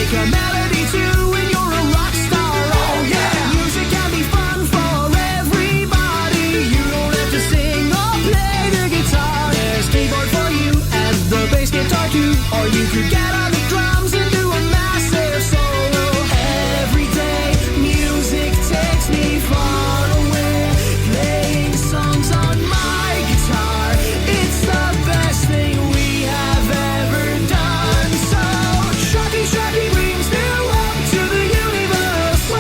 make a melody too when you're a rock star. Oh yeah, music can be fun for everybody. You don't have to sing or play the guitar. There's keyboard for you and the bass guitar too. Or you could get on the drums and do a massive solo. Every day, music takes me far away. Playing songs on my guitar, it's the best thing we have ever done. So, Sharky, Sharky brings new hope to the universe. Whoa,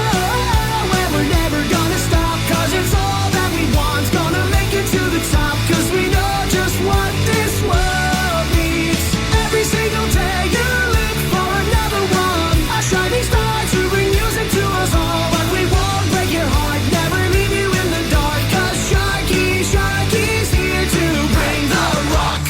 and we're never gonna stop, cause it's all that we want. Gonna make it to the top, cause we know just what this world needs. Every single day you look for another one, a shining star to bring music to us all. But we won't break your heart, never leave you in the dark, cause Sharky's here to bring the rock.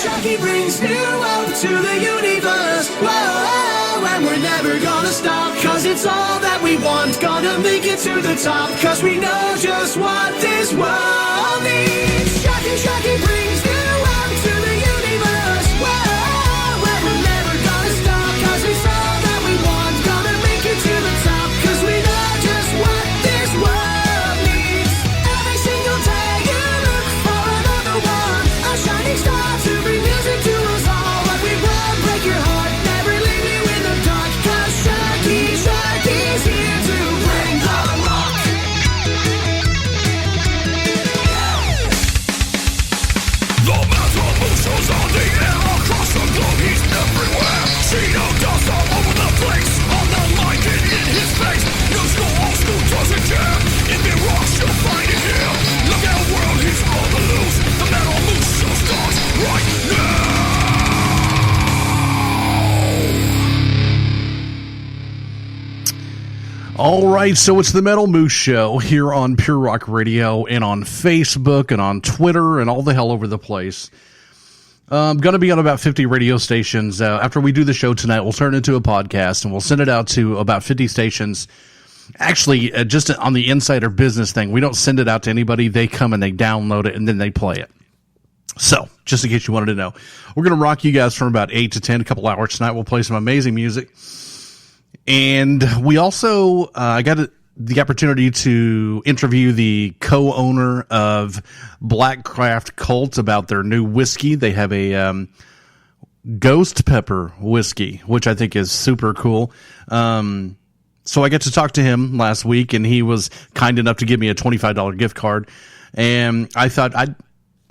Sharky brings new hope to the universe. Whoa, and we're never gonna stop, cause it's all that we want. Gonna make it to the top, cause we know just what this world needs. Sharky brings new hope to the universe. Whoa, and we're never gonna stop, cause it's all that we want. Gonna make it to the top, cause we know just what this world needs. Every single day you look for another one, a shining star to bring music to us all. But we won't break your heart, never leave you in the dark, cause Sharky's here to bring the rock. The metal moves on the air across the globe. He's everywhere. Chino dust all over the place. On the mic and in his face. New school, old school doesn't care. In the rocks you'll find it here. Look at the world, he's on the loose. The metal moves show starts right now. All right, so it's the Metal Moose Show here on Pure Rock Radio and on Facebook and on Twitter and all the hell over the place. I'm going to be on about 50 radio stations. After we do the show tonight, we'll turn it into a podcast and we'll send it out to about 50 stations. Actually, just on the Insider Business thing, we don't send it out to anybody. They come and they download it and then they play it. So, just in case you wanted to know, we're going to rock you guys from about 8 to 10, a couple hours tonight. We'll play some amazing music. And we also, I got the opportunity to interview the co-owner of Black Craft Cult about their new whiskey. They have a ghost pepper whiskey, which I think is super cool. So I got to talk to him last week, and he was kind enough to give me a $25 gift card. And I thought I'm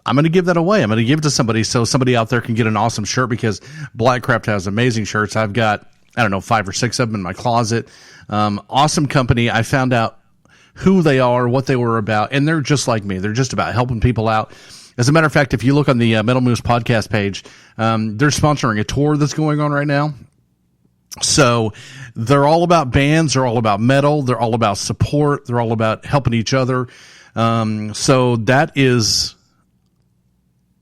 going to give that away. I'm going to give it to somebody so somebody out there can get an awesome shirt, because Black Craft has amazing shirts. I've got, 5 or 6 of them in my closet. Awesome company. I found out who they are, what they were about, and they're just like me. They're just about helping people out. As a matter of fact, if you look on the Metal Moose podcast page, they're sponsoring a tour that's going on right now. So they're all about bands. They're all about metal. They're all about support. They're all about helping each other. So that is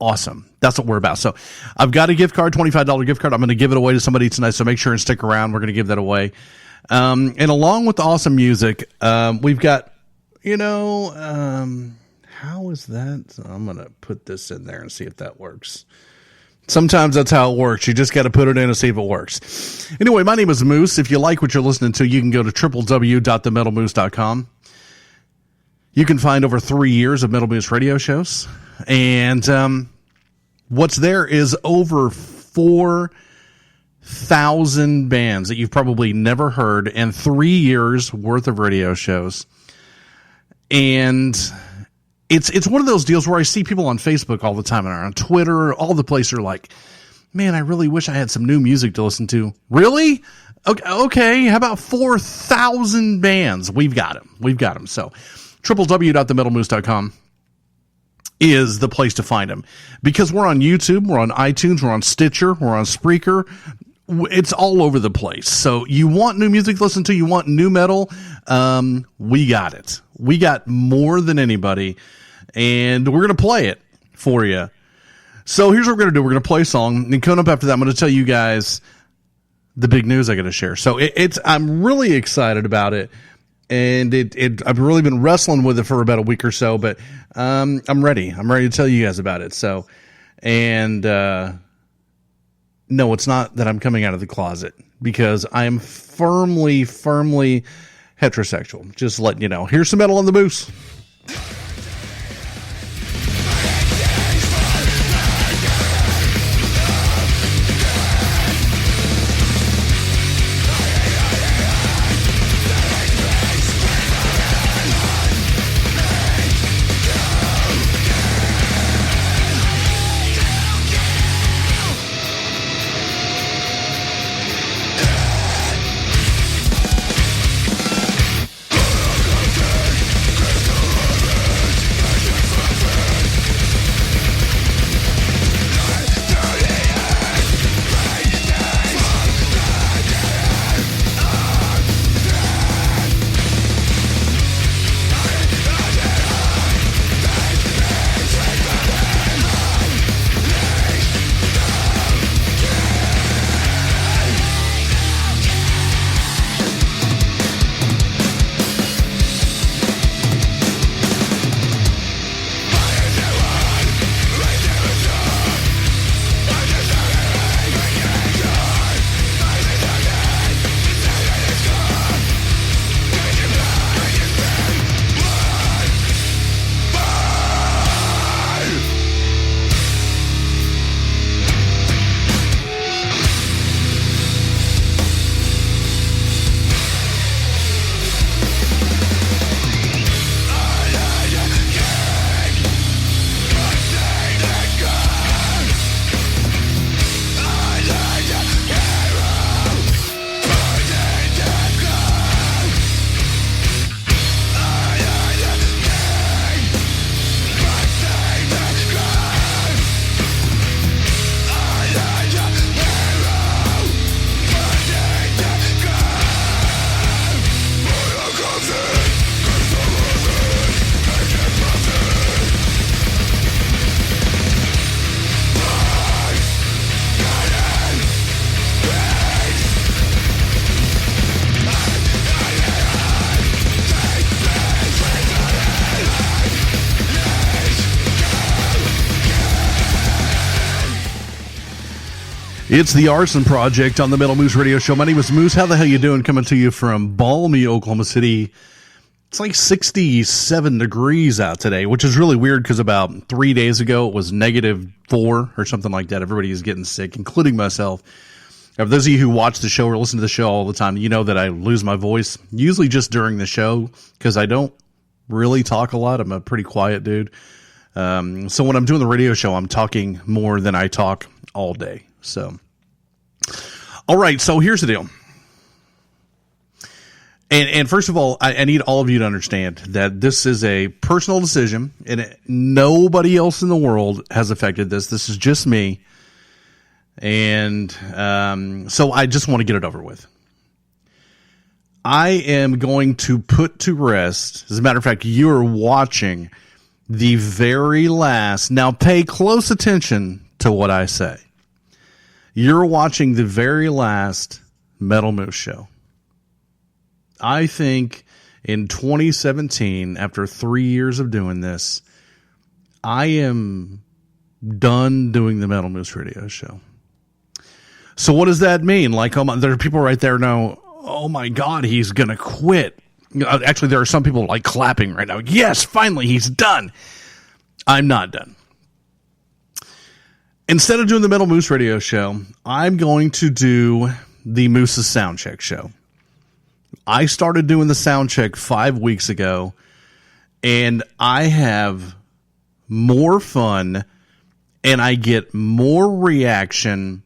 awesome. That's what we're about. So I've got a gift card, $25 gift card. I'm going to give it away to somebody tonight. So make sure and stick around. We're going to give that away. And along with the awesome music, we've got, how is that? So I'm going to put this in there and see if that works. Sometimes that's how it works. You just got to put it in and see if it works. Anyway, my name is Moose. If you like what you're listening to, you can go to www.themetalmoose.com. You can find over 3 years of Metal Moose radio shows. And what's there is over 4,000 bands that you've probably never heard, and 3 years worth of radio shows. And it's one of those deals where I see people on Facebook all the time and on Twitter, all the places are like, man, I really wish I had some new music to listen to. Really? Okay. How about 4,000 bands? We've got them. So www.themetalmoose.com is the place to find them, because we're on YouTube, we're on iTunes, we're on Stitcher, we're on Spreaker. It's all over the place. So you want new music to listen to, you want new metal, we got it. We got more than anybody, and we're going to play it for you. So here's what we're going to do. We're going to play a song, and coming up after that, I'm going to tell you guys the big news I got to share. So I'm really excited about it. And I've really been wrestling with it for about a week or so, but I'm ready. I'm ready to tell you guys about it. So, and no, it's not that I'm coming out of the closet, because I am firmly heterosexual. Just letting you know. Here's some Metal on the Moose. It's the Arson Project on the Metal Moose Radio Show. My name is Moose. How the hell you doing? Coming to you from balmy Oklahoma City. It's like 67 degrees out today, which is really weird because about 3 days ago it was -4 or something like that. Everybody is getting sick, including myself. Now, for those of you who watch the show or listen to the show all the time, you know that I lose my voice, usually just during the show, because I don't really talk a lot. I'm a pretty quiet dude. So when I'm doing the radio show, I'm talking more than I talk all day. So, all right. So here's the deal. And first of all, I need all of you to understand that this is a personal decision, and nobody else in the world has affected this. This is just me. And so I just want to get it over with. I am going to put to rest, as a matter of fact, you're watching the very last, now pay close attention to what I say. You're watching the very last Metal Moose show. I think in 2017, after 3 years of doing this, I am done doing the Metal Moose radio show. So what does that mean? Like, there are people right there now, oh my God, he's going to quit. Actually, there are some people like clapping right now. Yes, finally, he's done. I'm not done. Instead of doing the Metal Moose radio show, I'm going to do the Moose's Soundcheck show. I started doing the Soundcheck 5 weeks ago, and I have more fun and I get more reaction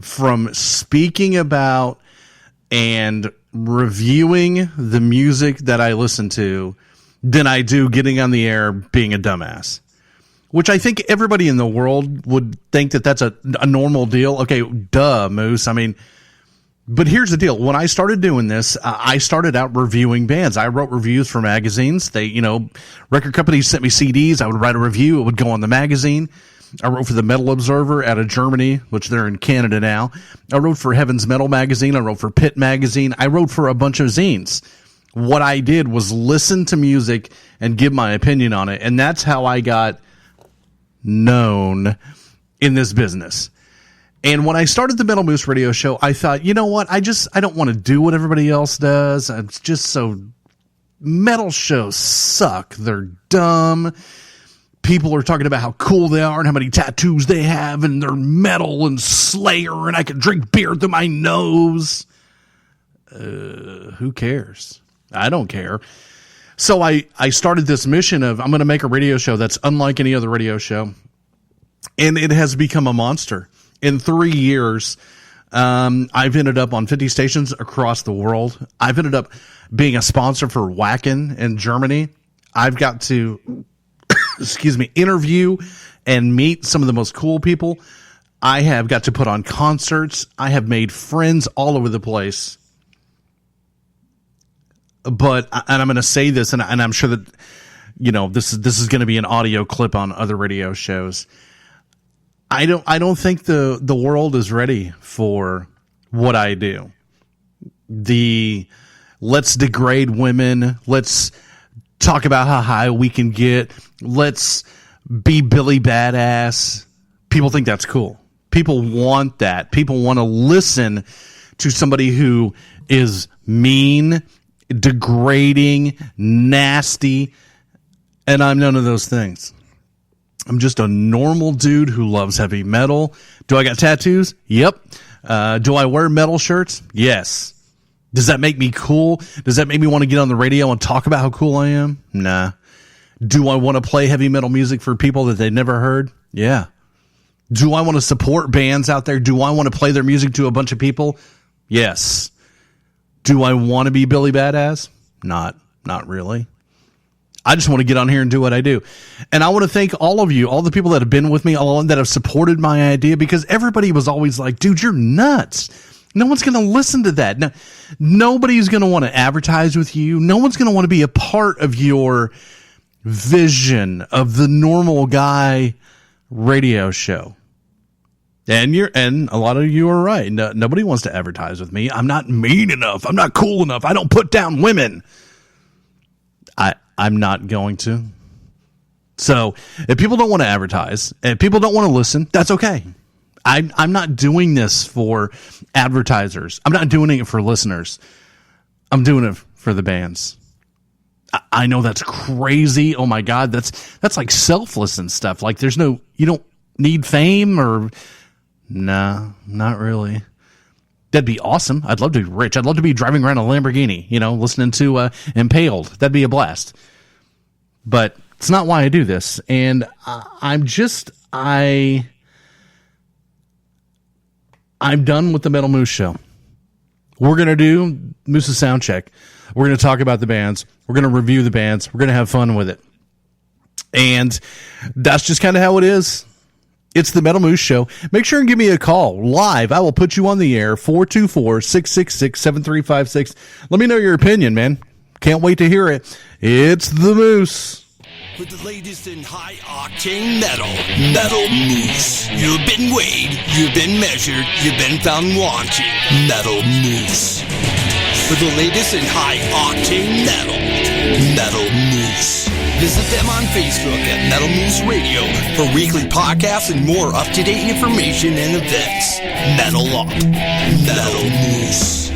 from speaking about and reviewing the music that I listen to than I do getting on the air being a dumbass. Which I think everybody in the world would think that that's a normal deal. Okay, duh, Moose. I mean, but here's the deal. When I started doing this, I started out reviewing bands. I wrote reviews for magazines. Record companies sent me CDs. I would write a review. It would go on the magazine. I wrote for the Metal Observer out of Germany, which they're in Canada now. I wrote for Heaven's Metal magazine. I wrote for Pit magazine. I wrote for a bunch of zines. What I did was listen to music and give my opinion on it. And that's how I got known in this business. And when I started the Metal Moose radio show, I thought, you know what? I don't want to do what everybody else does. It's just so, metal shows suck. They're dumb. People are talking about how cool they are and how many tattoos they have and they're metal and Slayer and I can drink beer through my nose. Who cares? I don't care. So I started this mission of I'm going to make a radio show that's unlike any other radio show. And it has become a monster. In 3 years, I've ended up on 50 stations across the world. I've ended up being a sponsor for Wacken in Germany. I've got to, interview and meet some of the most cool people. I have got to put on concerts. I have made friends all over the place. And I'm going to say this, and I'm sure that, this is going to be an audio clip on other radio shows. I don't think the world is ready for what I do. Let's degrade women. Let's talk about how high we can get. Let's be Billy Badass. People think that's cool. People want that. People want to listen to somebody who is mean, degrading, nasty, and I'm none of those things. I'm just a normal dude who loves heavy metal. Do I got tattoos? Yep. Do I wear metal shirts? Yes. Does that make me cool? Does that make me want to get on the radio and talk about how cool I am? Nah. Do I want to play heavy metal music for people that they've never heard? Yeah. Do I want to support bands out there? Do I want to play their music to a bunch of people? Yes. Do I want to be Billy Badass? Not really. I just want to get on here and do what I do. And I want to thank all of you, all the people that have been with me, all that have supported my idea, because everybody was always like, dude, you're nuts. No one's going to listen to that. No, nobody's going to want to advertise with you. No one's going to want to be a part of your vision of the normal guy radio show. And a lot of you are right. No, nobody wants to advertise with me. I'm not mean enough. I'm not cool enough. I don't put down women. I'm not going to. So if people don't want to advertise, if people don't want to listen, that's okay. I'm not doing this for advertisers. I'm not doing it for listeners. I'm doing it for the bands. I know that's crazy. Oh my God. That's like selfless and stuff. Like you don't need fame or nah, not really. That'd be awesome. I'd love to be rich. I'd love to be driving around a Lamborghini, listening to Impaled. That'd be a blast. But it's not why I do this. And I'm done with the Metal Moose show. We're going to do Moose's Soundcheck. We're going to talk about the bands. We're going to review the bands. We're going to have fun with it. And that's just kind of how it is. It's the Metal Moose Show. Make sure and give me a call live. I will put you on the air, 424-666-7356. Let me know your opinion, man. Can't wait to hear it. It's the Moose. With the latest in high-octane metal, Metal Moose. You've been weighed, you've been measured, you've been found wanting. Metal Moose. With the latest in high-octane metal, Metal Moose. Visit them on Facebook at Metal Moose Radio for weekly podcasts and more up-to-date information and events. Metal Up. Metal Moose.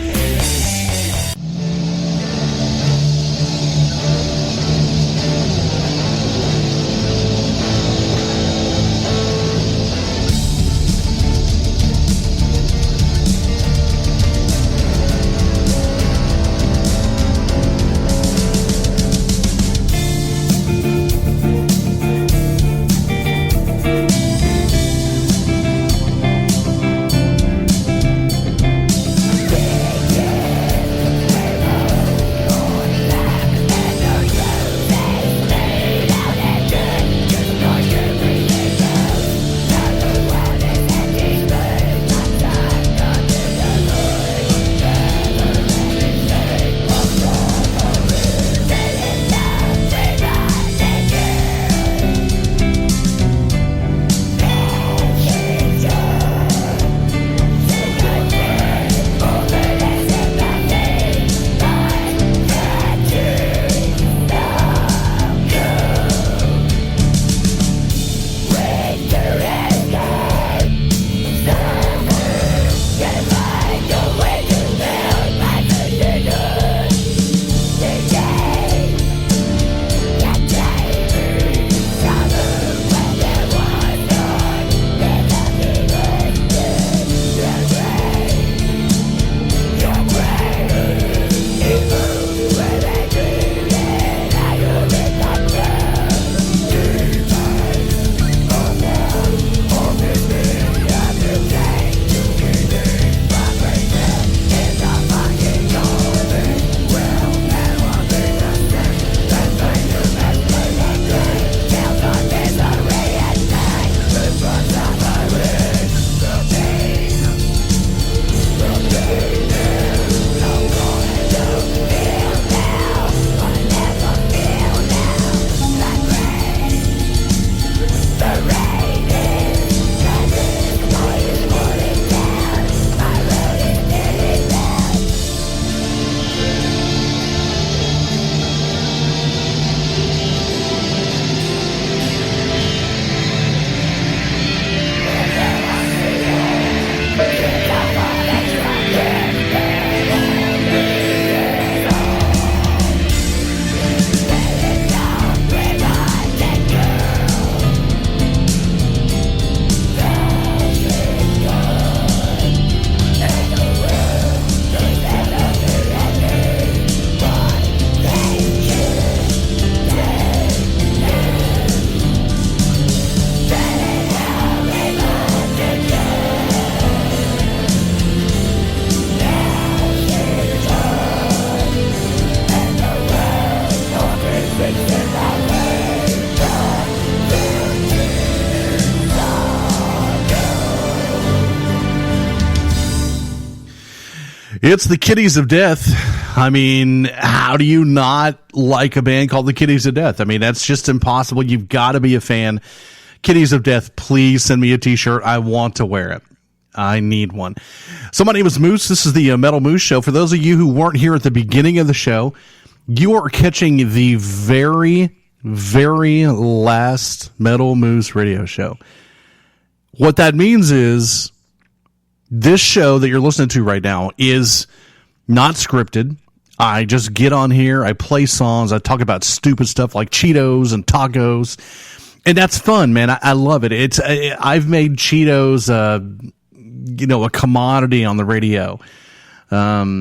It's the Kitties of Death. I mean, how do you not like a band called the Kitties of Death? I mean, that's just impossible. You've got to be a fan. Kitties of Death, please send me a t-shirt. I want to wear it. I need one. So my name is Moose. This is the Metal Moose Show. For those of you who weren't here at the beginning of the show, you are catching the very, very last Metal Moose radio show. What that means is this show that you're listening to right now is not scripted. I just get on here, I play songs, I talk about stupid stuff like Cheetos and tacos, and that's fun, man. I love it. I've made Cheetos, a commodity on the radio. But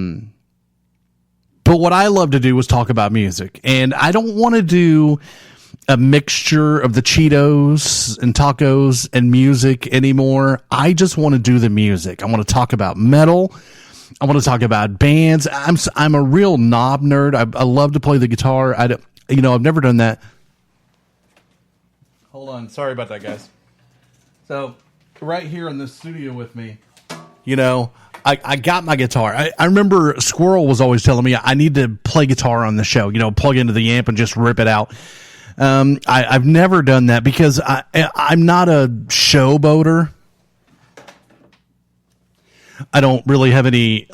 what I love to do is talk about music, and I don't want to do a mixture of the Cheetos and tacos and music anymore. I just want to do the music. I want to talk about metal. I want to talk about bands. I'm a real knob nerd. I love to play the guitar. I've never done that. Hold on. Sorry about that, guys. So right here in the studio with me, I got my guitar. I remember Squirrel was always telling me I need to play guitar on the show, plug into the amp and just rip it out. I've never done that because I'm not a showboater. I don't really have any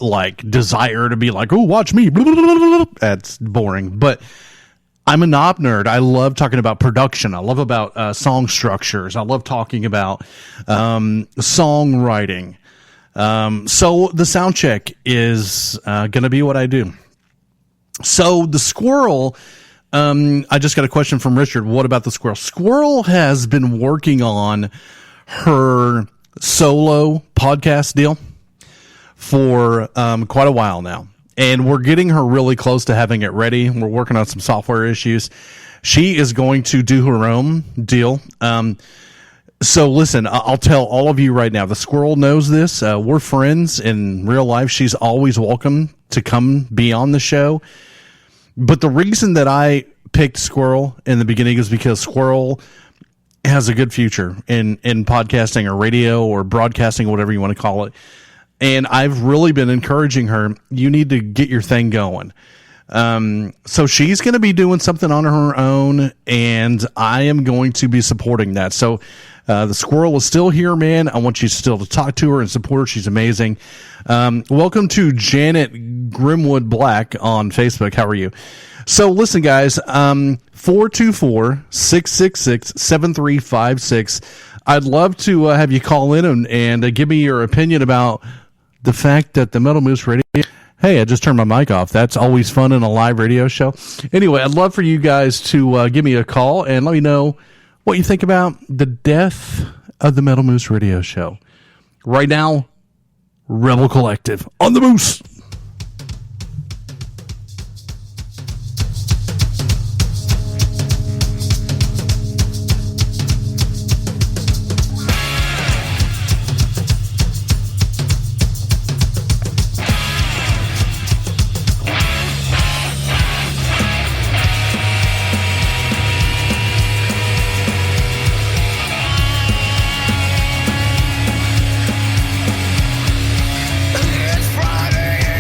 desire to be like, oh, watch me. That's boring. But I'm a knob nerd. I love talking about production. I love about song structures. I love talking about songwriting. So the sound check is going to be what I do. So the Squirrel, I just got a question from Richard. What about the Squirrel? Squirrel has been working on her solo podcast deal for quite a while now. And we're getting her really close to having it ready. We're working on some software issues. She is going to do her own deal. So listen, I'll tell all of you right now, the Squirrel knows this. We're friends in real life. She's always welcome to come be on the show. But the reason that I picked Squirrel in the beginning is because Squirrel has a good future in podcasting or radio or broadcasting, whatever you want to call it. And I've really been encouraging her, you need to get your thing going. So she's going to be doing something on her own, and I am going to be supporting that. So the Squirrel is still here, man. I want you still to talk to her and support her. She's amazing. Welcome to Janet Grimwood Black on Facebook. How are you? So listen, guys, 424-666-7356. I'd love to have you call in and give me your opinion about the fact that the Metal Moose Radio... Hey, I just turned my mic off. That's always fun in a live radio show. Anyway, I'd love for you guys to give me a call and let me know what you think about the death of the Metal Moose Radio Show. Right now, Rebel Collective on the Moose. It's Friday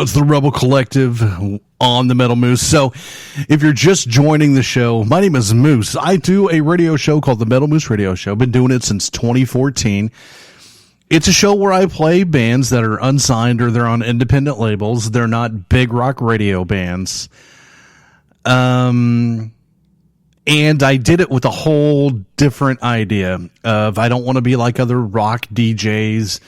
It's the Rebel Collective on the Metal Moose. So if you're just joining the show, my name is Moose. I do a radio show called the Metal Moose Radio Show. I've been doing it since 2014. It's a show where I play bands that are unsigned or they're on independent labels. They're not big rock radio bands. And I did it with a whole different idea of I don't want to be like other rock DJs.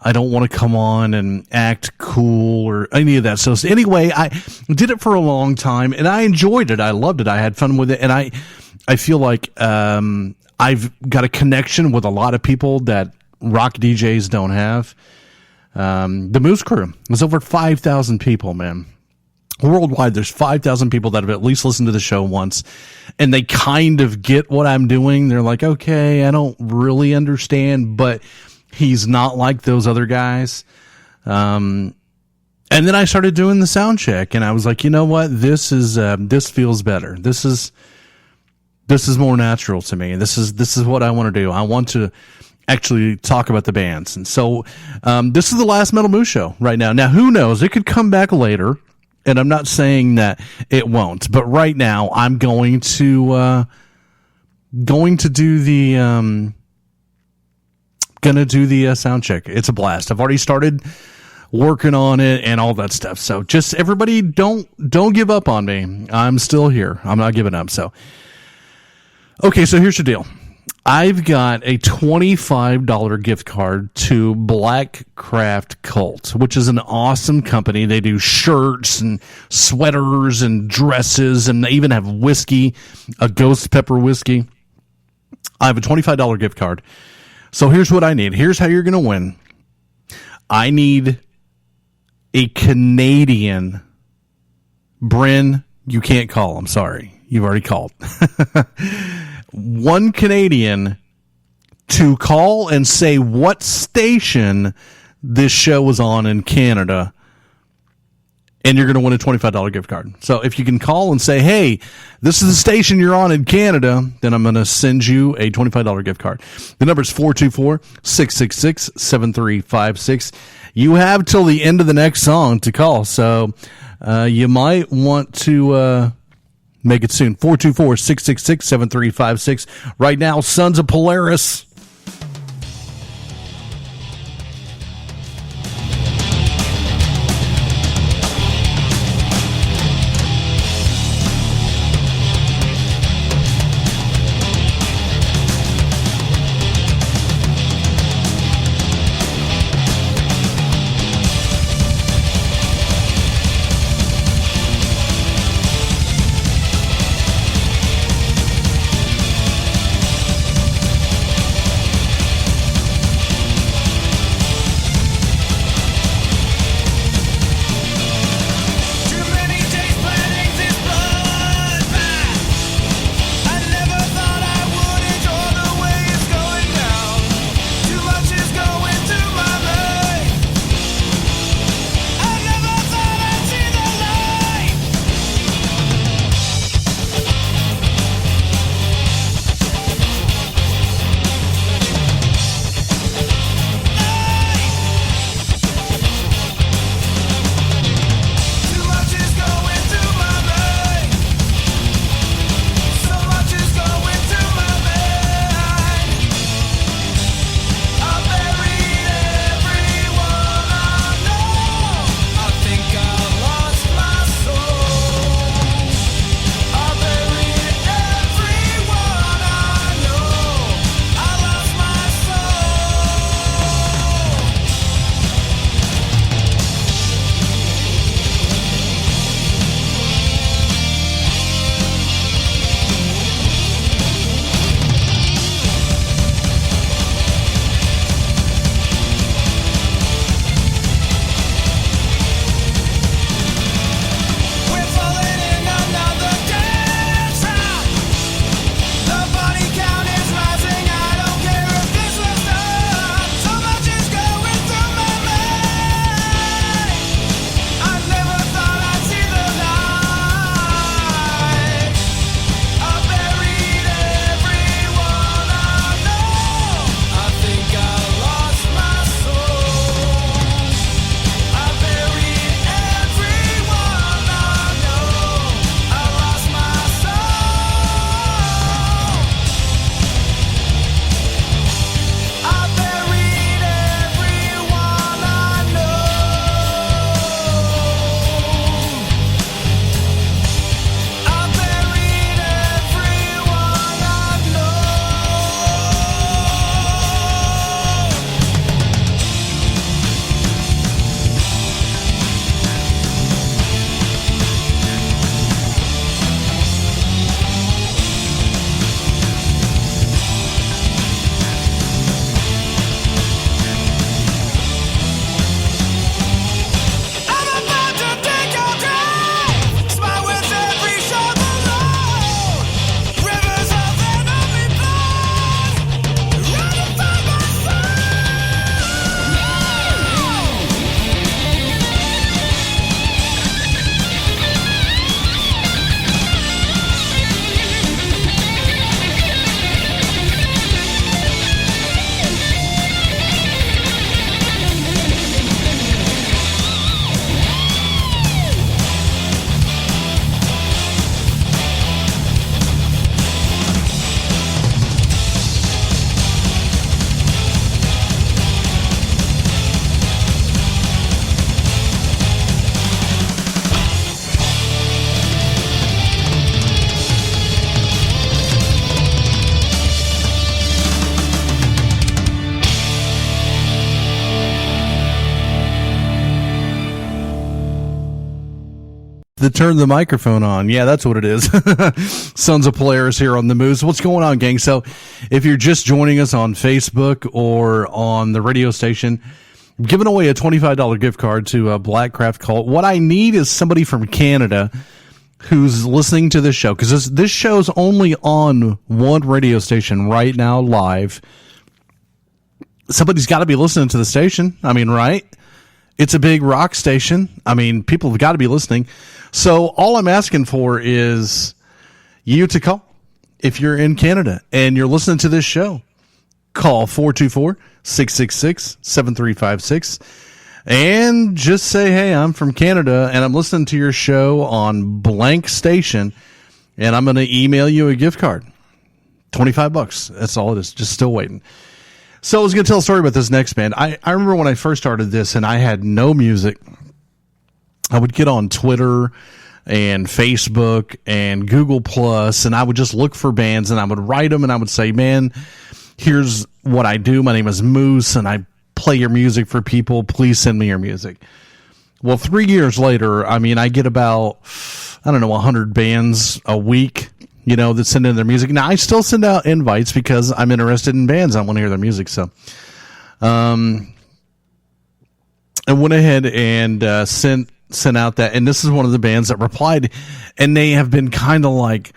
I don't want to come on and act cool or any of that. So anyway, I did it for a long time and I enjoyed it. I loved it. I had fun with it. And I feel like, I've got a connection with a lot of people that rock DJs don't have. The Moose Crew was over 5,000 people, man. Worldwide, there's 5,000 people that have at least listened to the show once, and they kind of get what I'm doing. They're like, okay, I don't really understand, but he's not like those other guys. And then I started doing the sound check, and I was like, you know what? This feels better. This is more natural to me. This is what I want to do. I want to actually talk about the bands. And so, this is the last Metal Moose show right now. Now, who knows? It could come back later, and I'm not saying that it won't, but right now I'm going to do the, gonna do the sound check. It's a blast. I've already started working on it and all that stuff. So just everybody don't give up on me. I'm still here. I'm not giving up. So, okay. So here's the deal. I've got a $25 gift card to Black Craft Cult, which is an awesome company. They do shirts and sweaters and dresses, and they even have whiskey, a ghost pepper whiskey. I have a $25 gift card. So here's what I need. Here's how you're going to win. I need a Canadian. Bryn, you can't call. I'm sorry. You've already called. One Canadian to call and say what station this show was on in Canada, and you're going to win a $25 gift card. So if you can call and say, hey, this is the station you're on in Canada, then I'm going to send you a $25 gift card. The number is 424-666-7356. You have till the end of the next song to call, so you might want to make it soon. 424-666-7356. Right now, Sons of Polaris. that turned the microphone on. Yeah, that's what it is. Sons of Polaris here on the Moose. What's going on, gang? So if you're just joining us on Facebook or on the radio station, I'm giving away a $25 gift card to Blackcraft Cult. What I need is somebody from Canada who's listening to this show, because this show's only on one radio station right now live. Somebody's got to be listening to the station. I mean, right? It's a big rock station. I mean, people have got to be listening. So all I'm asking for is you to call. If you're in Canada and you're listening to this show, call 424-666-7356 and just say, hey, I'm from Canada and I'm listening to your show on blank station, and I'm going to email you a gift card. $25. That's all it is. Just still waiting. So I was going to tell a story about this next band. I remember when I first started this and I had no music. I would get on Twitter and Facebook and Google Plus, and I would just look for bands and I would write them and I would say, man, here's what I do. My name is Moose and I play your music for people. Please send me your music. Well, 3 years later, I mean, I get about, 100 bands a week, that send in their music. Now, I still send out invites because I'm interested in bands. I want to hear their music. So, I went ahead and sent out that, and this is one of the bands that replied, and they have been kind of like,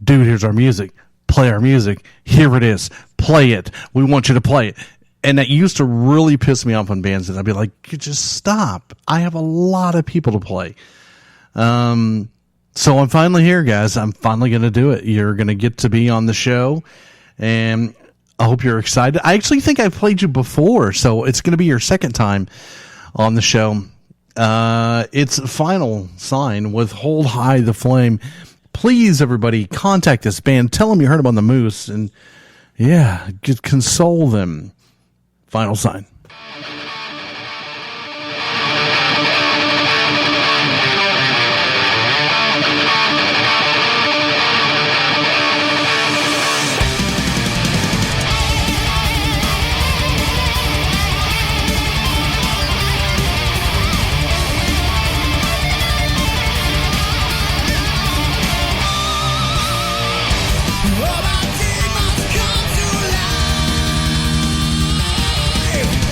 dude, here's our music. Play our music. Here it is. Play it. We want you to play it. And that used to really piss me off on bands, and I'd be like, just stop. I have a lot of people to play. So I'm finally here, guys. I'm finally going to do it. You're going to get to be on the show, and I hope you're excited. I actually think I've played you before, so it's going to be your second time on the show. It's Final Sign with Hold High the Flame. Please, everybody, contact this band. Tell them you heard them on the Moose, and yeah, just console them. Final Sign. All my demons come to life.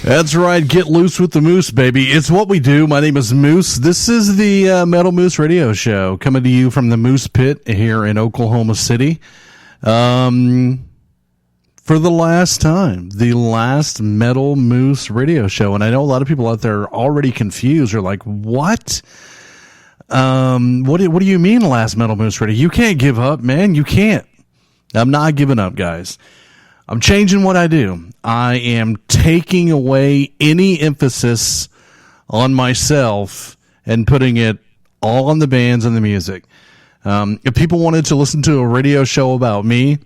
That's right. Get loose with the Moose, baby. It's what we do. My name is Moose. This is the Metal Moose Radio Show coming to you from the Moose Pit here in Oklahoma City. For the last time, the last Metal Moose Radio Show. And I know a lot of people out there are already confused. They're like, what? What do you mean last Metal Moose Radio? You can't give up, man. You can't. I'm not giving up, guys. I'm changing what I do. I am taking away any emphasis on myself and putting it all on the bands and the music. If people wanted to listen to a radio show about me,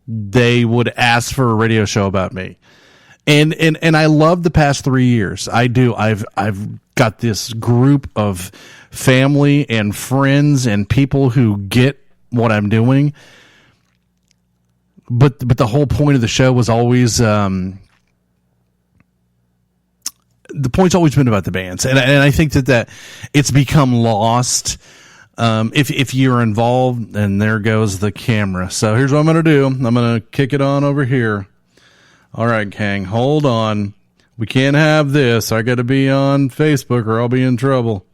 they would ask for a radio show about me. And I love the past 3 years. I do. I've got this group of family and friends and people who get what I'm doing. But the whole point of the show was always the point's always been about the bands, and I think that it's become lost if you're involved. And there goes the camera. So here's what I'm gonna do. I'm gonna kick it on over here. All right, Kang, hold on. We can't have this. I got to be on Facebook or I'll be in trouble.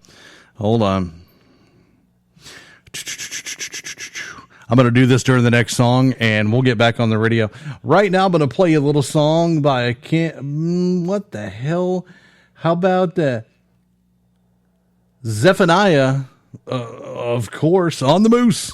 Hold on. I'm going to do this during the next song, and we'll get back on the radio. Right now, I'm going to play a little song by what the hell? How about Zephaniah, of course, on the Moose.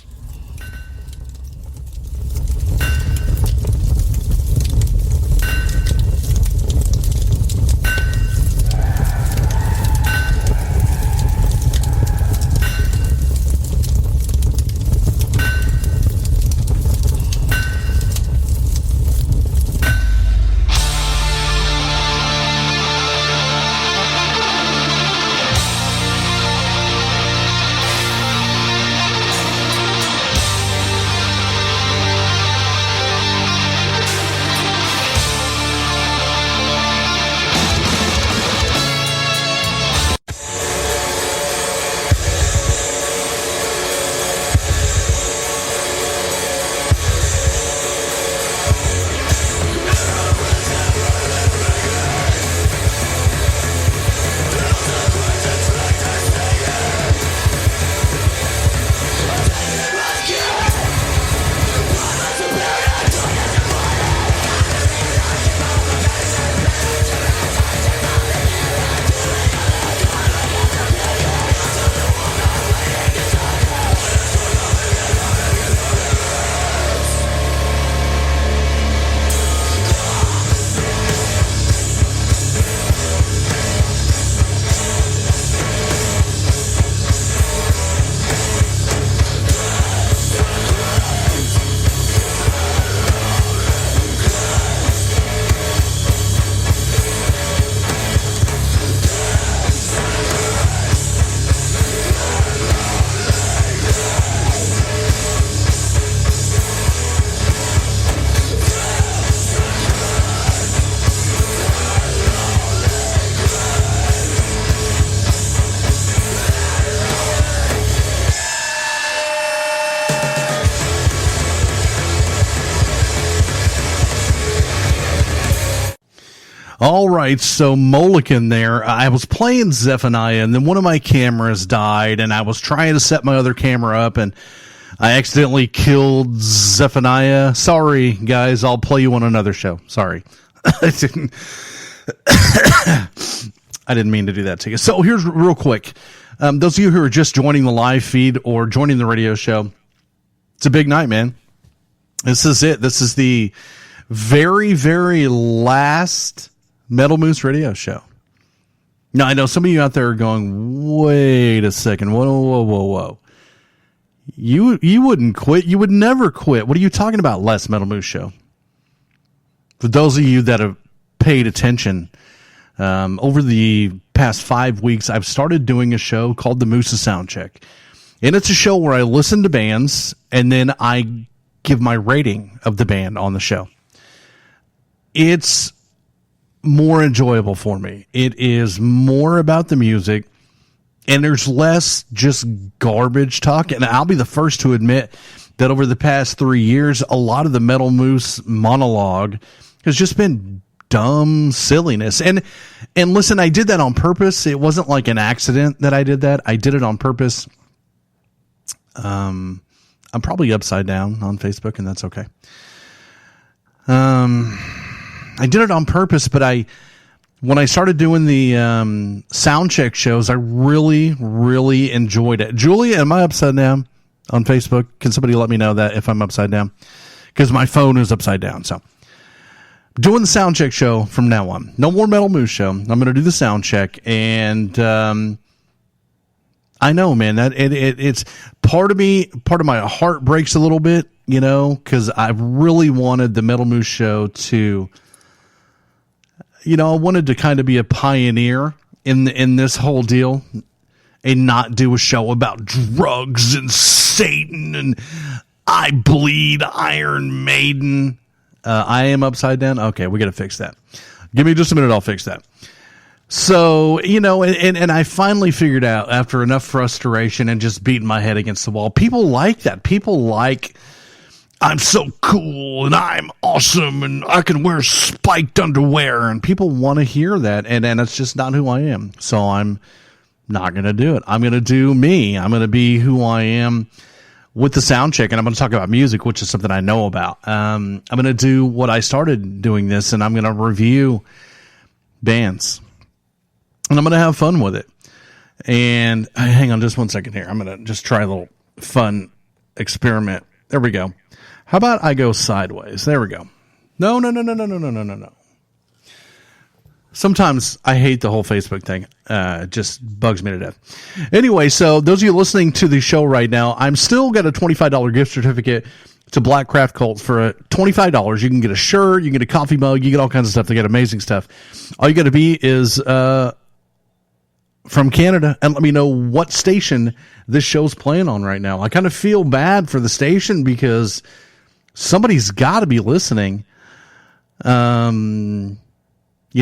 All right, so Mulligan there. I was playing Zephaniah, and then one of my cameras died, and I was trying to set my other camera up, and I accidentally killed Zephaniah. Sorry, guys. I'll play you on another show. Sorry. I didn't mean to do that to you. So here's real quick. Those of you who are just joining the live feed or joining the radio show, it's a big night, man. This is it. This is the very, very last Metal Moose Radio Show. Now, I know some of you out there are going, wait a second. Whoa. You wouldn't quit. You would never quit. What are you talking about, Les Metal Moose Show? For those of you that have paid attention, over the past 5 weeks, I've started doing a show called the Moose Soundcheck. And it's a show where I listen to bands and then I give my rating of the band on the show. It's more enjoyable for me. It is more about the music, and there's less just garbage talk. And I'll be the first to admit that over the past 3 years, a lot of the Metal Moose monologue has just been dumb silliness. And listen, I did that on purpose. It wasn't like an accident that I did that. I did it on purpose. I'm probably upside down on Facebook, and that's okay. I did it on purpose, but when I started doing the sound check shows, I really, really enjoyed it. Julia, am I upside down on Facebook? Can somebody let me know that if I'm upside down? Because my phone is upside down. So, doing the sound check show from now on. No more Metal Moose show. I'm going to do the sound check, and I know, man, that it's part of my heart breaks a little bit, you know, because I really wanted the Metal Moose show to, you know, I wanted to kind of be a pioneer in this whole deal and not do a show about drugs and Satan and I bleed Iron Maiden. I am upside down. Okay, we got to fix that. Give me just a minute. I'll fix that. So, you know, and I finally figured out after enough frustration and just beating my head against the wall, people like that. People like, I'm so cool and I'm awesome and I can wear spiked underwear, and people want to hear that. And it's just not who I am. So I'm not going to do it. I'm going to do me. I'm going to be who I am with the sound check, and I'm going to talk about music, which is something I know about. I'm going to do what I started doing this, and I'm going to review bands. And I'm going to have fun with it. And hang on just one second here. I'm going to just try a little fun experiment. There we go. How about I go sideways? There we go. No. Sometimes I hate the whole Facebook thing. It just bugs me to death. Anyway, so those of you listening to the show right now, I'm still got a $25 gift certificate to Black Craft Cult for $25. You can get a shirt, you can get a coffee mug, you get all kinds of stuff. They got amazing stuff. All you got to be is from Canada, and let me know what station this show's playing on right now. I kind of feel bad for the station because somebody's got to be listening. You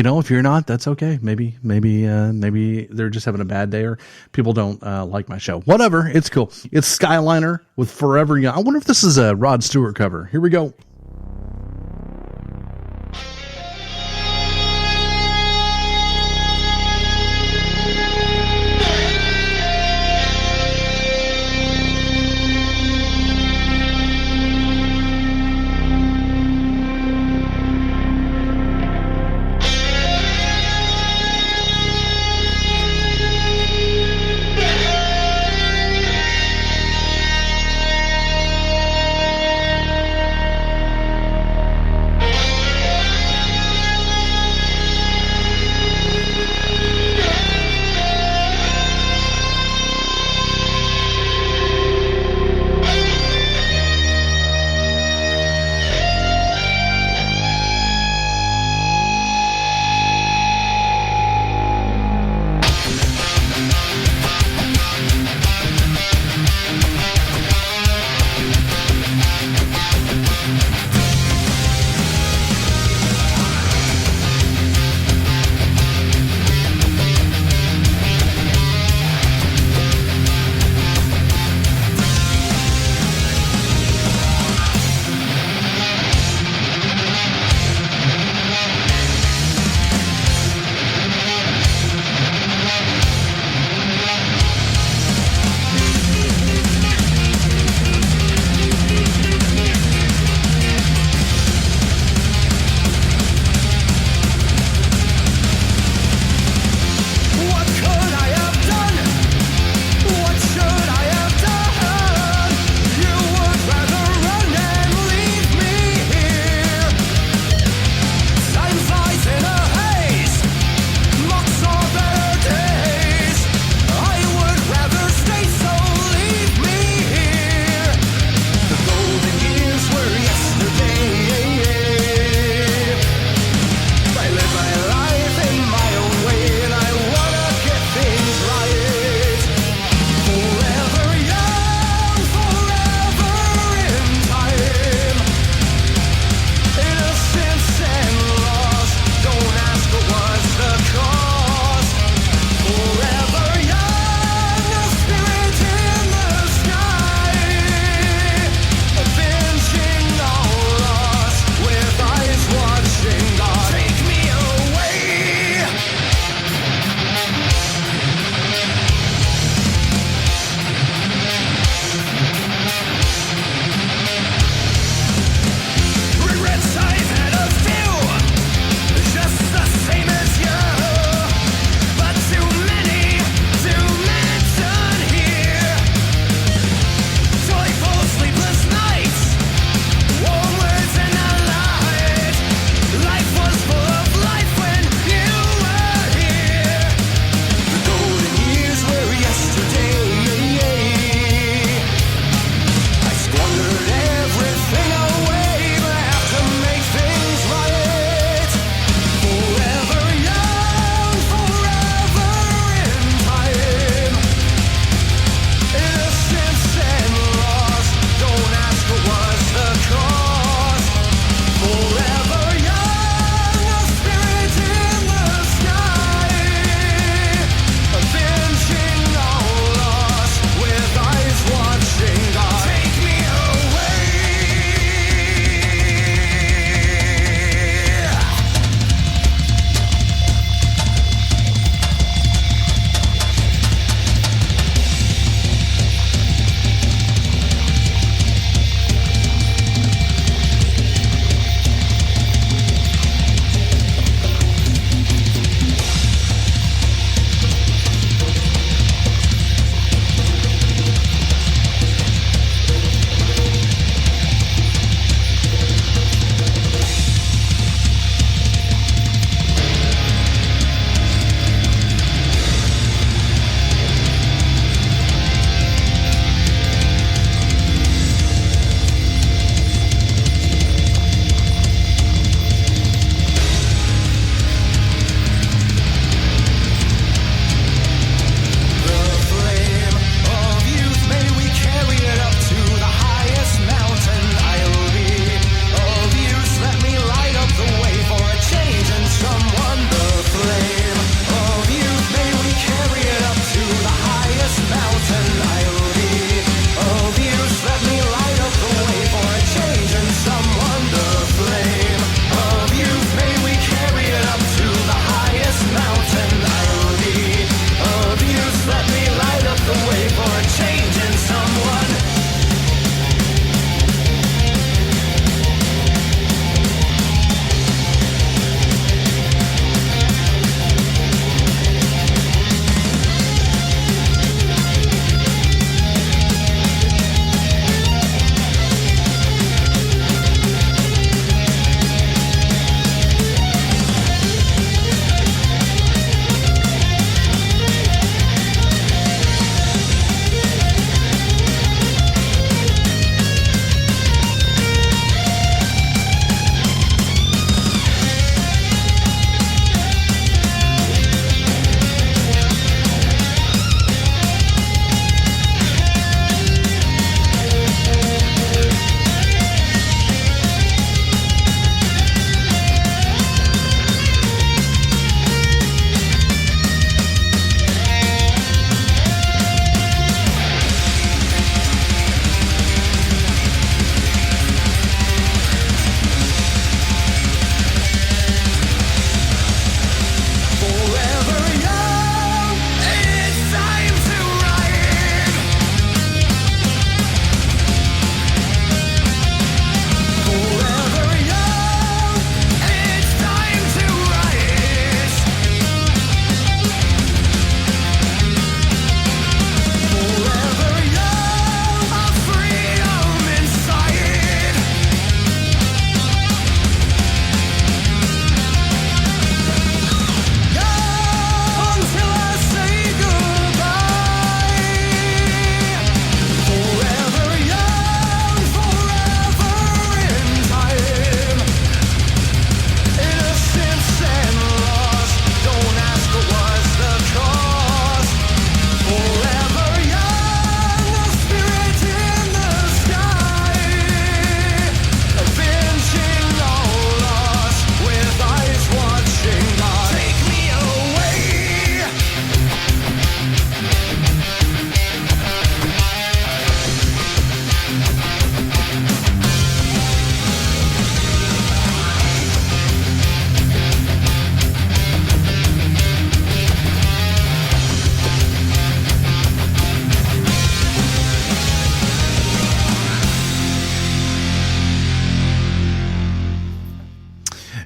know, if you're not, that's okay. Maybe they're just having a bad day, or people don't like my show. Whatever, it's cool. It's Skyliner with Forever Young. I wonder if this is a Rod Stewart cover. Here we go.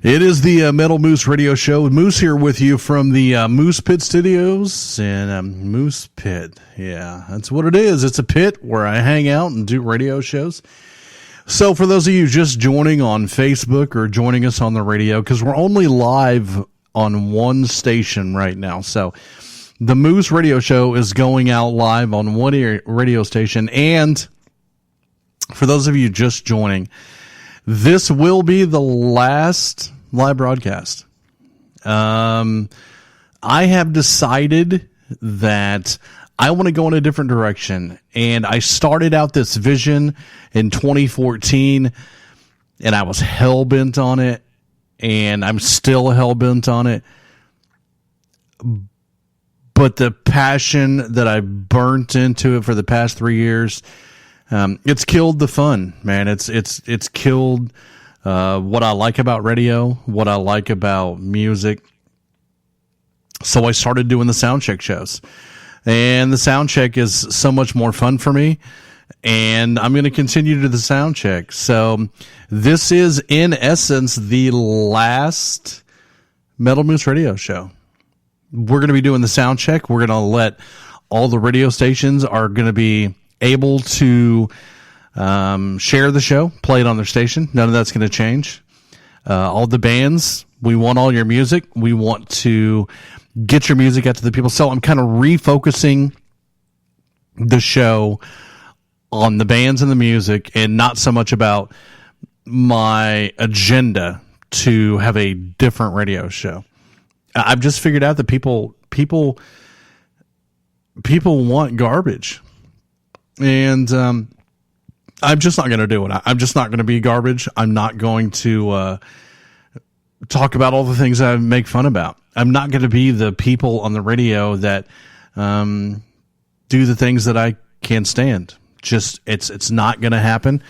It is the Metal Moose Radio Show. Moose here with you from the Moose Pit Studios and Moose Pit. Yeah, that's what it is. It's a pit where I hang out and do radio shows. So for those of you just joining on Facebook or joining us on the radio, because we're only live on one station right now. So the Moose Radio Show is going out live on one radio station. And for those of you just joining, this will be the last live broadcast. I have decided that I want to go in a different direction. And I started out this vision in 2014, and I was hell-bent on it, and I'm still hell-bent on it. But the passion that I burnt into it for the past 3 years, it's killed the fun, man. It's killed what I like about radio, what I like about music. So I started doing the sound check shows, and the sound check is so much more fun for me. And I'm going to continue to do the sound check. So this is in essence the last Metal Moose Radio Show. We're going to be doing the sound check. We're going to let all the radio stations are going to be able to share the show, play it on their station. None of that's going to change. All the bands, we want all your music. We want to get your music out to the people. So I'm kind of refocusing the show on the bands and the music, and not so much about my agenda to have a different radio show. I've just figured out that people want garbage. And I'm just not going to do it. I'm just not going to be garbage. I'm not going to talk about all the things I make fun about. I'm not going to be the people on the radio that do the things that I can't stand. Just it's not going to happen.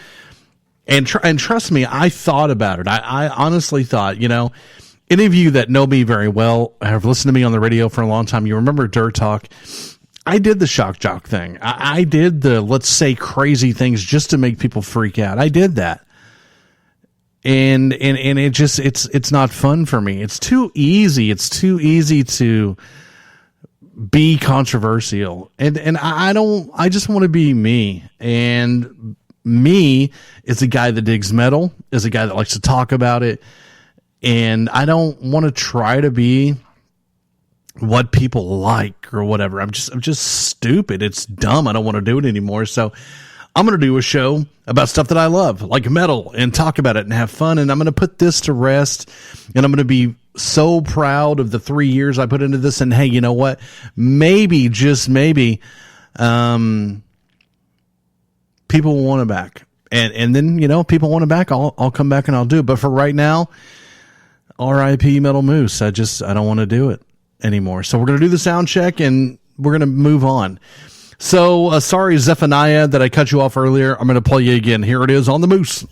And trust me, I thought about it. I honestly thought, any of you that know me very well, have listened to me on the radio for a long time, you remember Dirt Talk. I did the shock jock thing. I did the, let's say, crazy things just to make people freak out. I did that. And it just, it's not fun for me. It's too easy. It's too easy to be controversial. And I just want to be me. And me is a guy that digs metal, is a guy that likes to talk about it. And I don't want to try to be what people like or whatever. I'm just stupid. It's dumb. I don't want to do it anymore. So I'm going to do a show about stuff that I love, like metal, and talk about it and have fun. And I'm going to put this to rest, and I'm going to be so proud of the 3 years I put into this. And hey, you know what? Maybe, just maybe, people will want it back. And then, people want it back. I'll come back and I'll do it. But for right now, R.I.P. Metal Moose. I don't want to do it anymore. So we're going to do the sound check, and we're going to move on. So sorry, Zephaniah, that I cut you off earlier. I'm going to play you again. Here it is on the Moose. Thank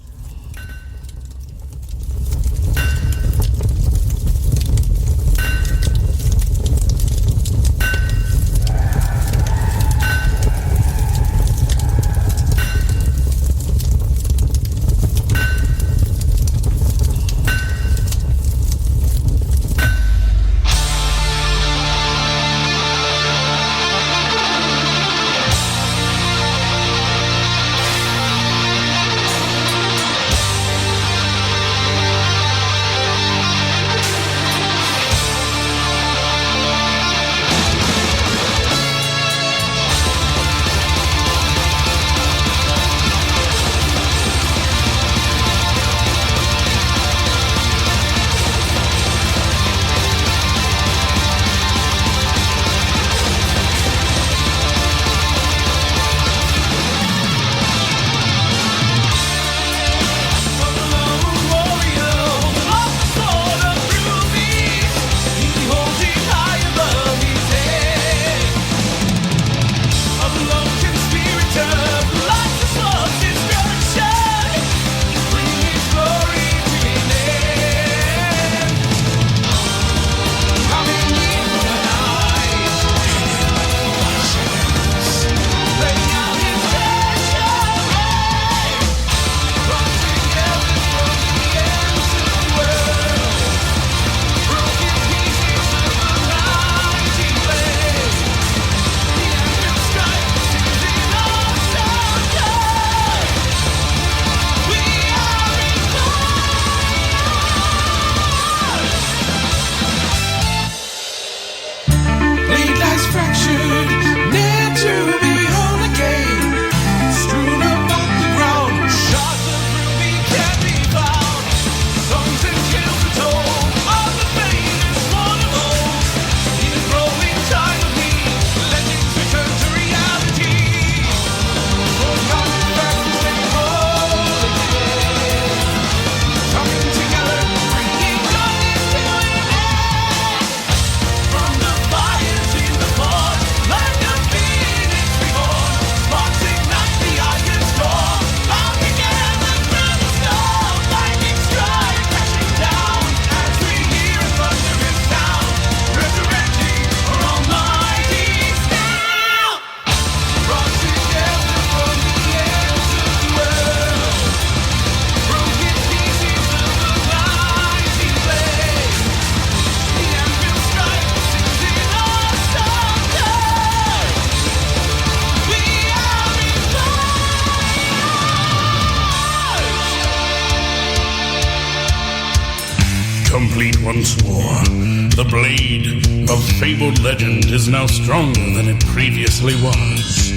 The blade of fabled legend is now stronger than it previously was.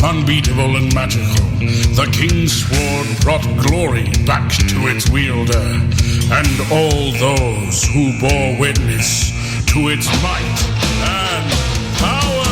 Unbeatable and magical, the King's Sword brought glory back to its wielder, and all those who bore witness to its might and power.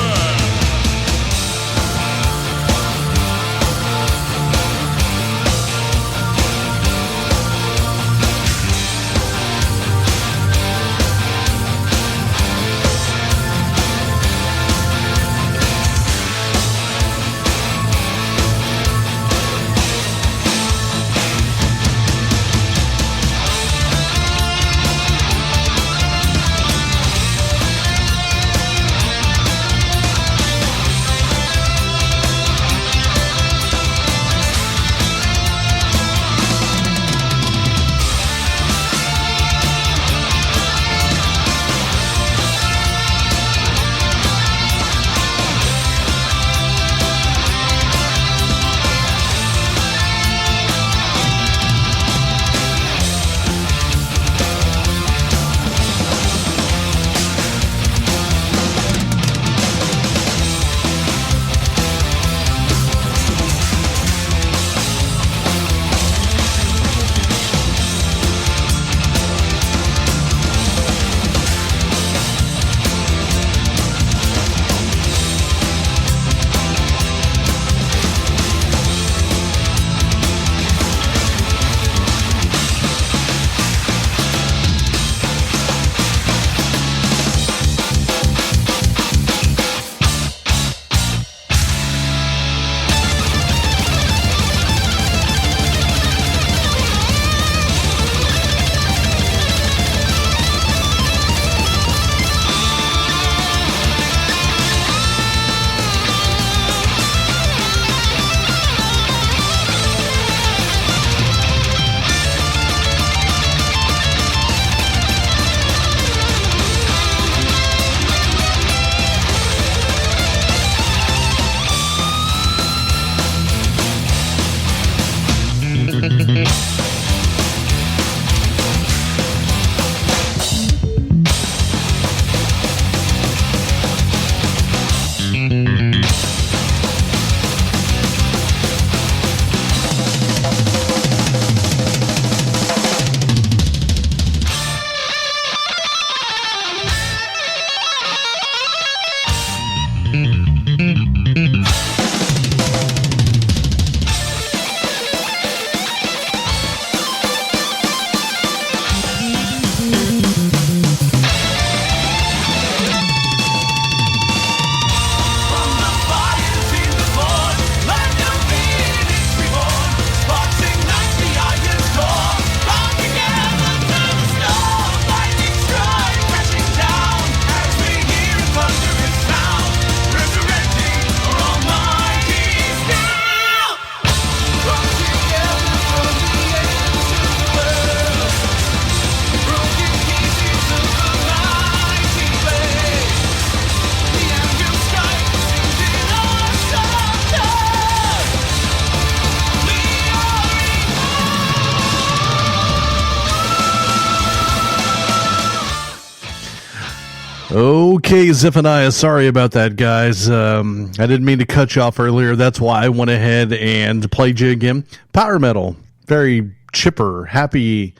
Okay, Zephaniah, sorry about that, guys. I didn't mean to cut you off earlier. That's why I went ahead and played you again. Power metal, very chipper, happy.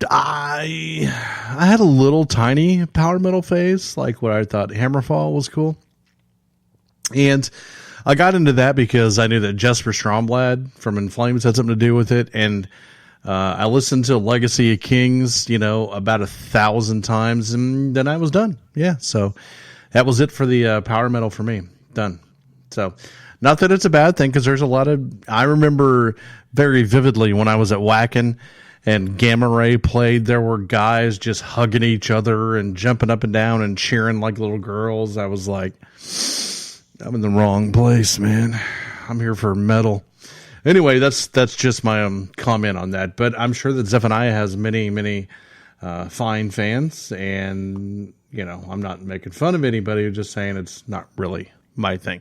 I had a little tiny power metal phase, like what I thought Hammerfall was cool. And I got into that because I knew that Jesper Stromblad from In Flames had something to do with it. And I listened to Legacy of Kings, about 1,000 times, and then I was done. Yeah, so that was it for the power metal for me. Done. So, not that it's a bad thing, because there's a lot of... I remember very vividly when I was at Wacken and Gamma Ray played, there were guys just hugging each other and jumping up and down and cheering like little girls. I was like, I'm in the wrong place, man. I'm here for metal. Anyway, that's just my comment on that. But I'm sure that Zephaniah has many fine fans, and I'm not making fun of anybody. I'm just saying it's not really my thing.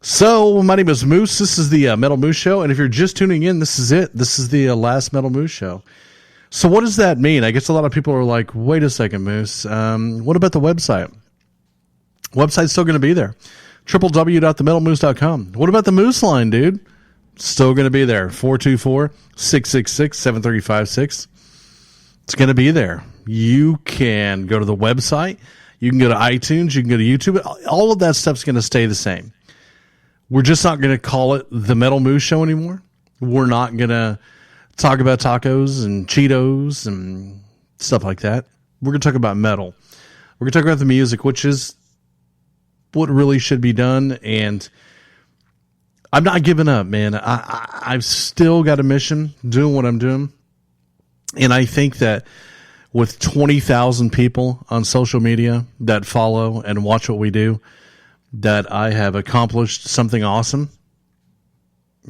So my name is Moose. This is the Metal Moose Show, and if you're just tuning in, this is it. This is the last Metal Moose Show. So what does that mean? I guess a lot of people are like, wait a second, Moose. What about the website? Website's still going to be there. www.themetalmoose.com. What about the Moose line, dude? Still going to be there. 424-666-7356. It's going to be there. You can go to the website. You can go to iTunes. You can go to YouTube. All of that stuff's going to stay the same. We're just not going to call it the Metal Moose Show anymore. We're not going to talk about tacos and Cheetos and stuff like that. We're going to talk about metal. We're going to talk about the music, which is what really should be done. And I'm not giving up, man. I've still got a mission doing what I'm doing. And I think that with 20,000 people on social media that follow and watch what we do, that I have accomplished something awesome.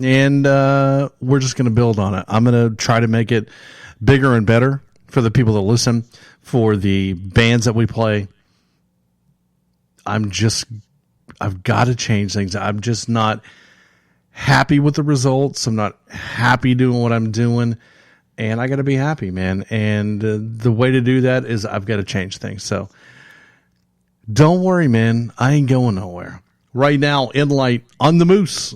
And we're just going to build on it. I'm going to try to make it bigger and better for the people that listen, for the bands that we play. I've got to change things. I'm just not happy with the results. I'm not happy doing what I'm doing. And I got to be happy, man. And the way to do that is I've got to change things. So don't worry, man. I ain't going nowhere. Right now, In Light on the Moose.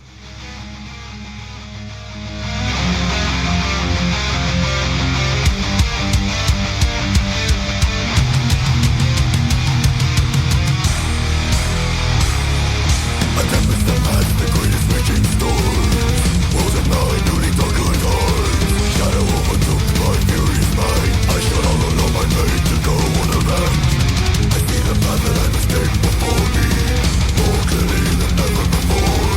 Before me, more clearly than ever before.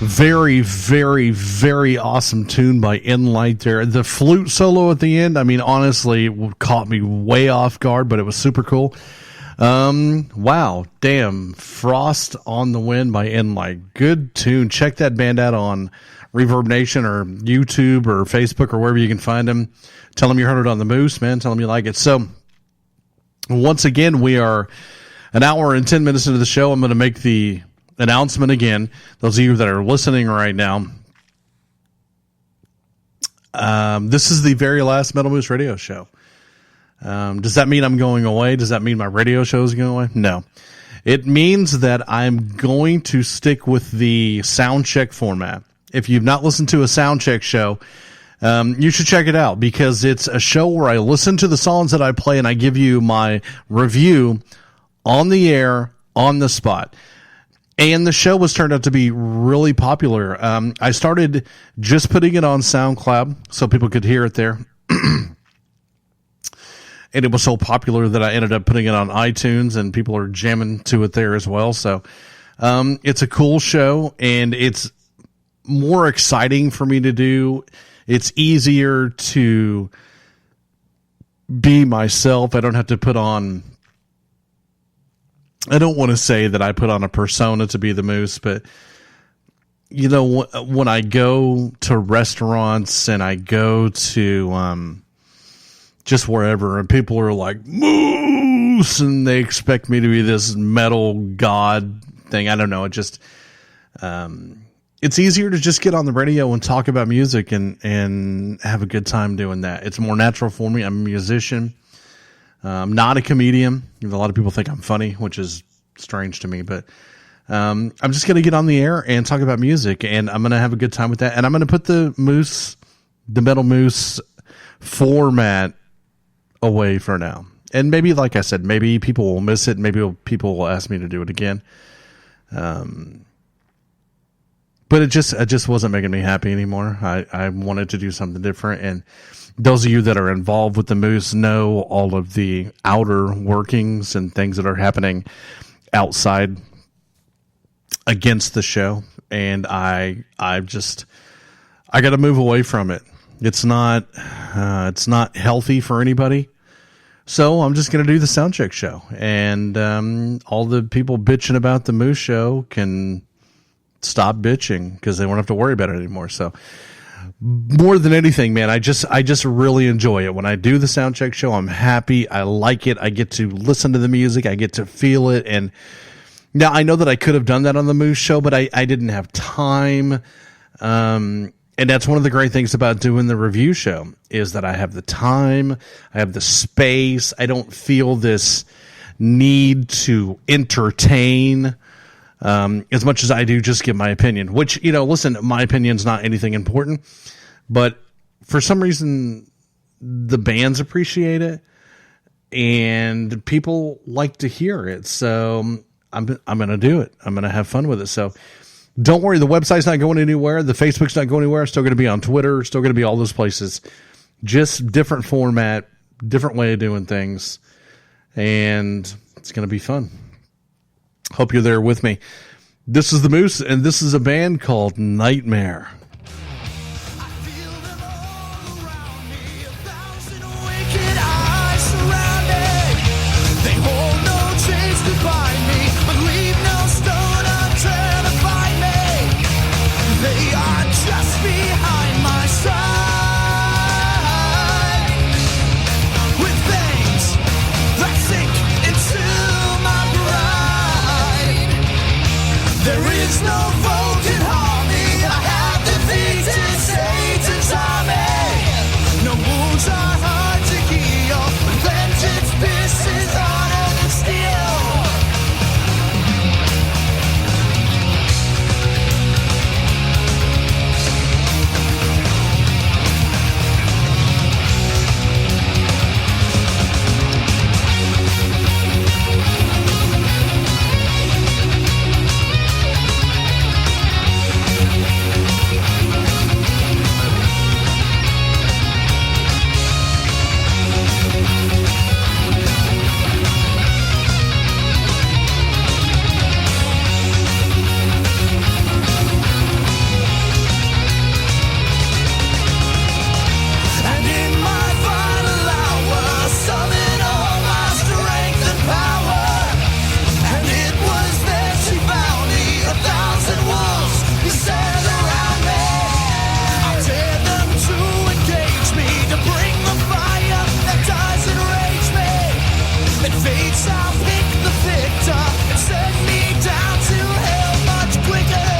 Very, very, very awesome tune by Enlight there. The flute solo at the end, I mean, honestly, caught me way off guard, but it was super cool. Wow, damn. Frost on the Wind by Enlight. Good tune. Check that band out on Reverb Nation or YouTube or Facebook or wherever you can find them. Tell them you heard it on the Moose, man. Tell them you like it. So, once again, we are an hour and 10 minutes into the show. I'm going to make the announcement again. Those of you that are listening right now, this is the very last Metal Moose radio show. Does that mean I'm going away? Does that mean my radio show is going away? No. It means that I'm going to stick with the sound check format. If you've not listened to a sound check show, you should check it out, because it's a show where I listen to the songs that I play and I give you my review on the air, on the spot. And the show was turned out to be really popular. I started just putting it on SoundCloud so people could hear it there. And it was so popular that I ended up putting it on iTunes, and people are jamming to it there as well. So it's a cool show, and it's more exciting for me to do. It's easier to be myself. I don't have to put on, I don't want to say that I put on a persona to be the Moose, but you know, when I go to restaurants and I go to just wherever, and people are like, Moose, and they expect me to be this metal god thing. I don't know. It just, it's easier to just get on the radio and talk about music and have a good time doing that. It's more natural for me. I'm a musician. I'm not a comedian. A lot of people think I'm funny, which is strange to me, but I'm just going to get on the air and talk about music, and I'm going to have a good time with that. And I'm going to put the Metal Moose format away for now. And maybe, like I said, maybe people will miss it. Maybe people will ask me to do it again. But it just wasn't making me happy anymore. I wanted to do something different. And those of you that are involved with the Moose know all of the outer workings and things that are happening outside against the show. And I got to move away from it. It's not healthy for anybody. So I'm just going to do the Soundcheck show, and all the people bitching about the Moose show can stop bitching, because they won't have to worry about it anymore. So more than anything, man, I just really enjoy it. When I do the Soundcheck show, I'm happy. I like it. I get to listen to the music. I get to feel it. And now I know that I could have done that on the Moose show, but I didn't have time. And that's one of the great things about doing the review show, is that I have the time, I have the space. I don't feel this need to entertain as much as I do just give my opinion, which, you know, listen, my opinion's not anything important, but for some reason the bands appreciate it and people like to hear it. So I'm going to do it. I'm going to have fun with it. So don't worry, the website's not going anywhere. The Facebook's not going anywhere. It's still going to be on Twitter. It's still going to be all those places. Just different format, different way of doing things. And it's going to be fun. Hope you're there with me. This is the Moose, and this is a band called Nightmare. I feel them all around me, 1,000 wicked eyes surrounding. They hold no chains to bind me, but leave no stone unturned to find me. They are just behind my side, with things that sink into my pride. There is no vote in harmony. I have them guess I'll pick the victor. Send me down to hell much quicker.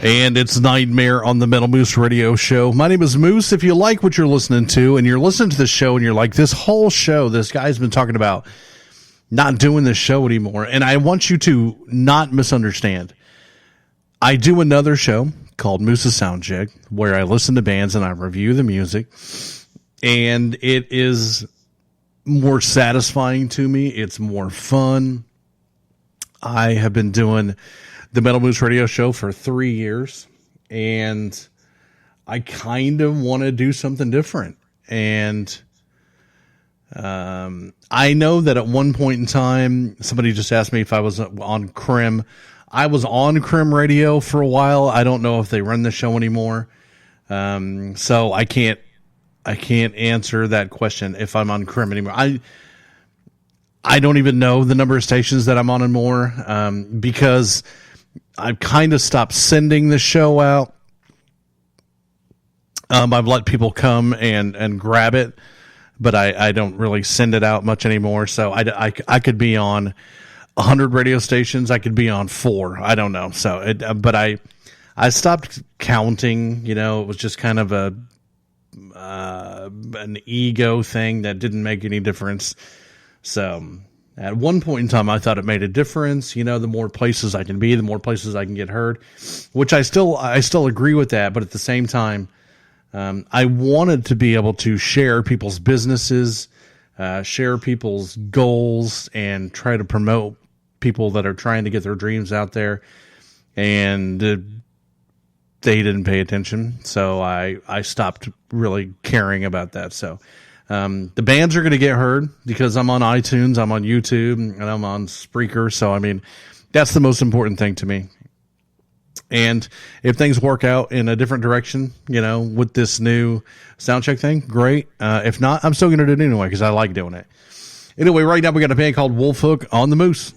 And it's Nightmare on the Metal Moose Radio Show. My name is Moose. If you like what you're listening to, and you're listening to the show, and you're like, this whole show, this guy's been talking about not doing this show anymore, and I want you to not misunderstand. I do another show called Moose's Soundcheck, where I listen to bands and I review the music, and it is more satisfying to me. It's more fun. I have been doing the Metal Moose Radio Show for 3 years, and I kind of want to do something different. And I know that at one point in time, somebody just asked me if I was on Crim. I was on Crim Radio for a while. I don't know if they run the show anymore, so I can't answer that question if I'm on Crim anymore. I don't even know the number of stations that I'm on anymore, because I've kind of stopped sending the show out. I've let people come and grab it, but I don't really send it out much anymore. So I could be on 100 radio stations. I could be on 4. I don't know. So, but I stopped counting. You know, it was just kind of an ego thing that didn't make any difference. So at one point in time, I thought it made a difference. You know, the more places I can be, the more places I can get heard, which I still agree with that. But at the same time, I wanted to be able to share people's businesses, share people's goals, and try to promote people that are trying to get their dreams out there. And they didn't pay attention, so I stopped really caring about that. So the bands are going to get heard because I'm on iTunes, I'm on YouTube, and I'm on Spreaker. So, I mean, that's the most important thing to me. And if things work out in a different direction, you know, with this new soundcheck thing, great. If not, I'm still going to do it anyway because I like doing it. Anyway, right now we got a band called Wolfhook on the Moose.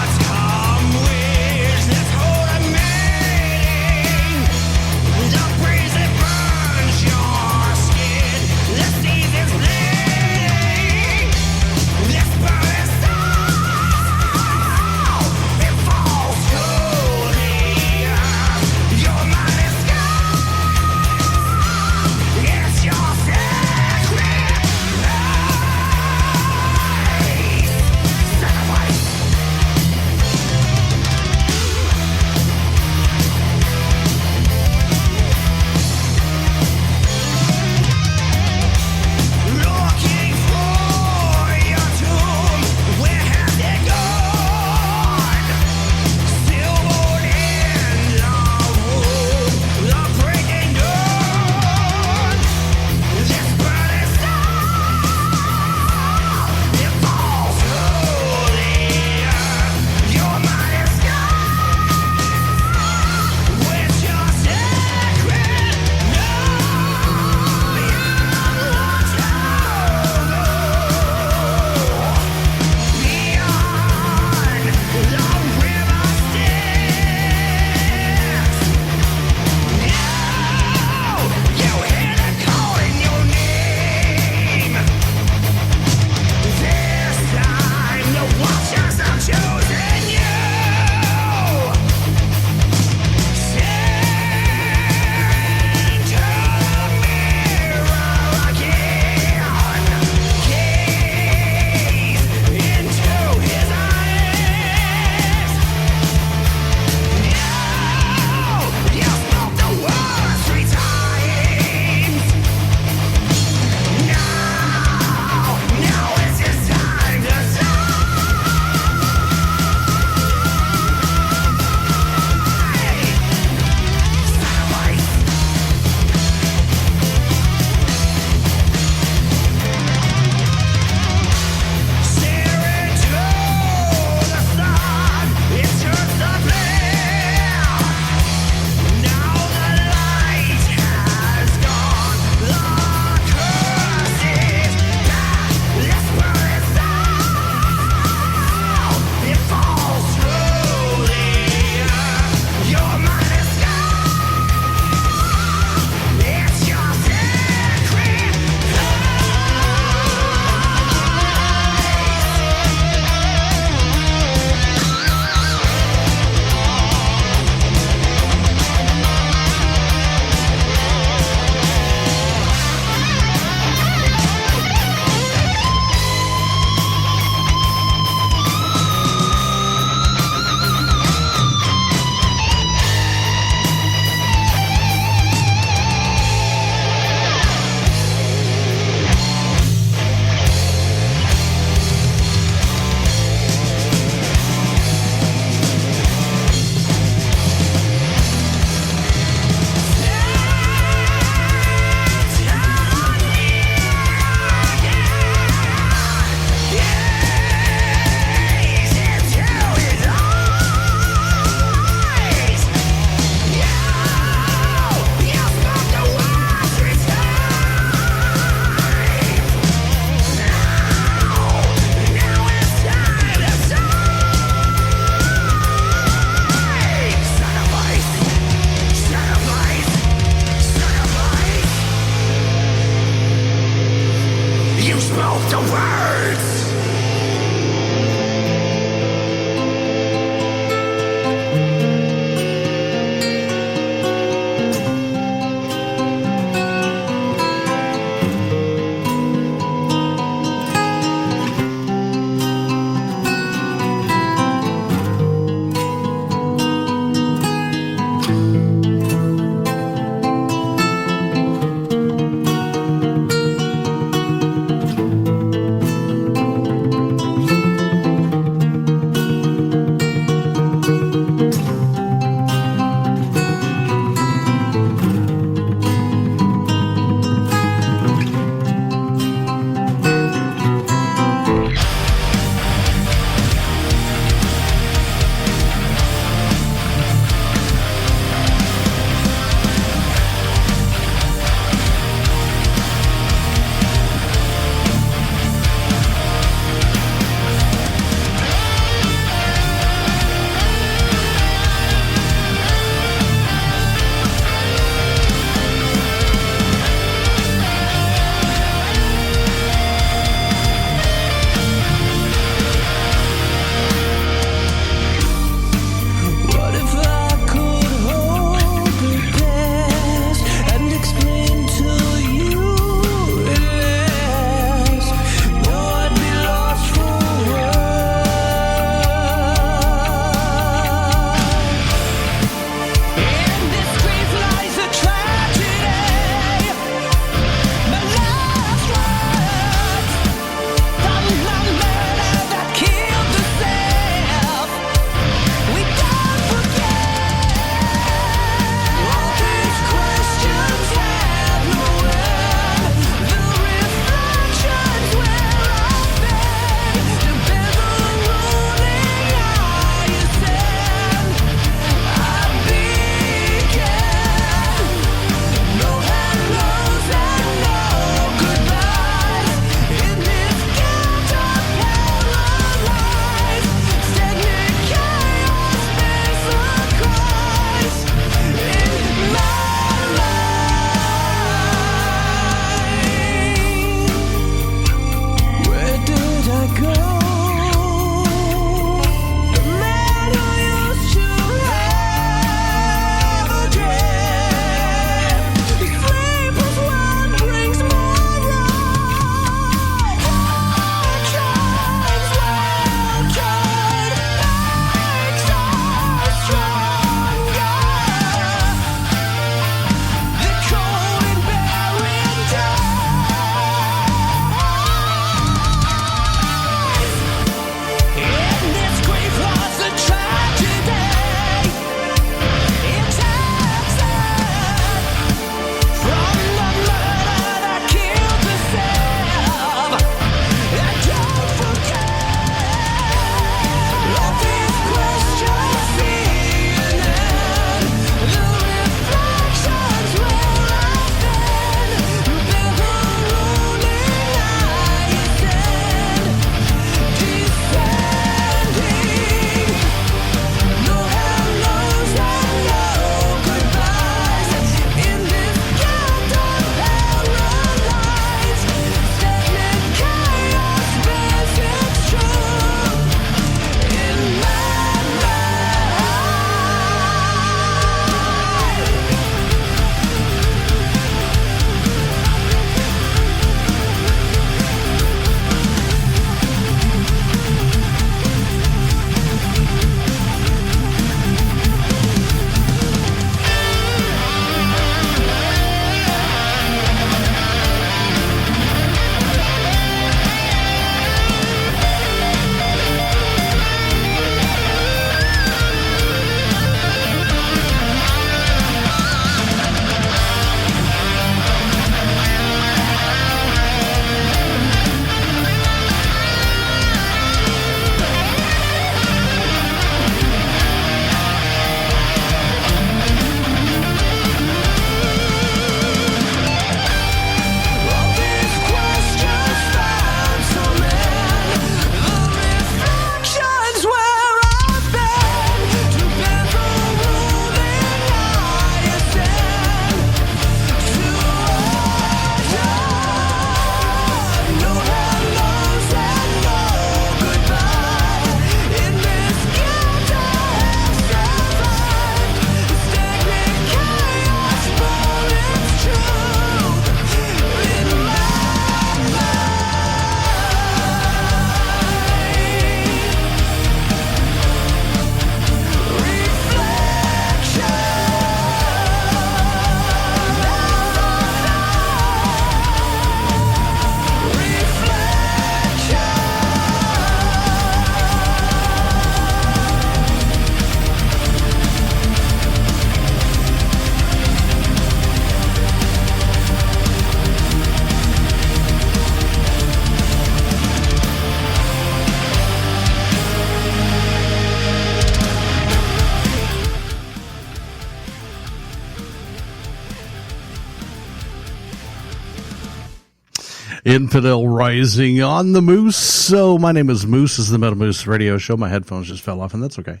Infidel Rising on the Moose. So my name is Moose. This is the Metal Moose Radio Show. My headphones just fell off, and that's okay.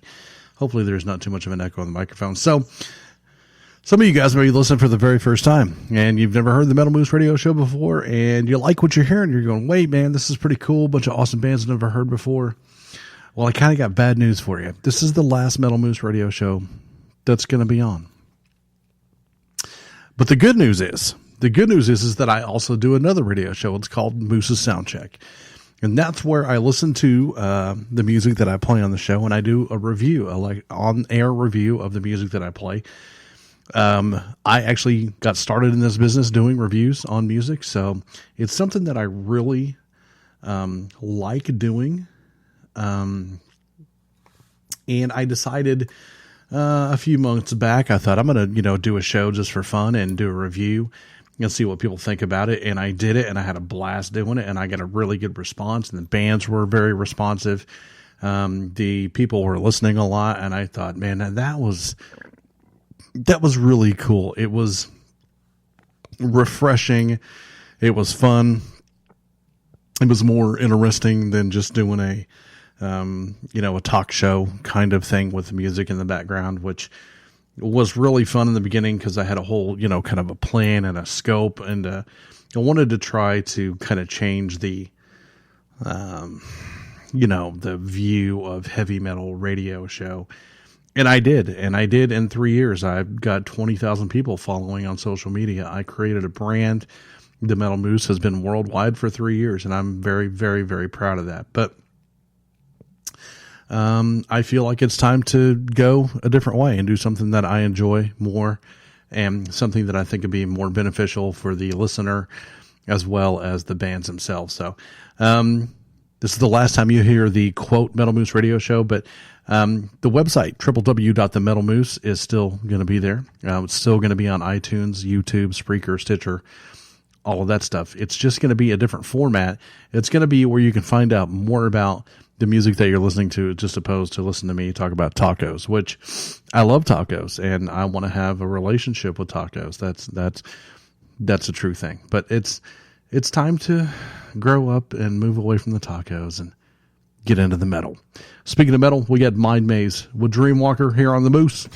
Hopefully there's not too much of an echo on the microphone. So some of you guys may be listening for the very first time, and you've never heard the Metal Moose Radio Show before, and you like what you're hearing. You're going, wait, man, this is pretty cool. Bunch of awesome bands I've never heard before. Well, I kind of got bad news for you. This is the last Metal Moose Radio Show that's going to be on. But the good news is that I also do another radio show. It's called Moose's Soundcheck. And that's where I listen to the music that I play on the show, and I do a review, like on-air review of the music that I play. I actually got started in this business doing reviews on music, so it's something that I really like doing. And I decided a few months back, I thought I'm going to, do a show just for fun and do a review and see what people think about it. And I did it, and I had a blast doing it, and I got a really good response, and the bands were very responsive. The people were listening a lot, and I thought, man, that was really cool. It was refreshing. It was fun. It was more interesting than just doing a talk show kind of thing with music in the background, which was really fun in the beginning because I had a whole, kind of a plan and a scope, and I wanted to try to kind of change the, the view of heavy metal radio show. And I did in 3 years. I've got 20,000 people following on social media. I created a brand. The Metal Moose has been worldwide for 3 years, and I'm very, very, very proud of that. But I feel like it's time to go a different way and do something that I enjoy more, and something that I think would be more beneficial for the listener as well as the bands themselves. So this is the last time you hear the quote Metal Moose Radio Show, but the website, www.themetalmoose, is still going to be there. It's still going to be on iTunes, YouTube, Spreaker, Stitcher, all of that stuff. It's just going to be a different format. It's going to be where you can find out more about the music that you're listening to, just opposed to listen to me talk about tacos, which I love tacos, and I want to have a relationship with tacos. That's a true thing. But it's time to grow up and move away from the tacos and get into the metal. Speaking of metal, we got Mind Maze with Dreamwalker here on the Moose.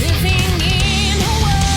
Living in a world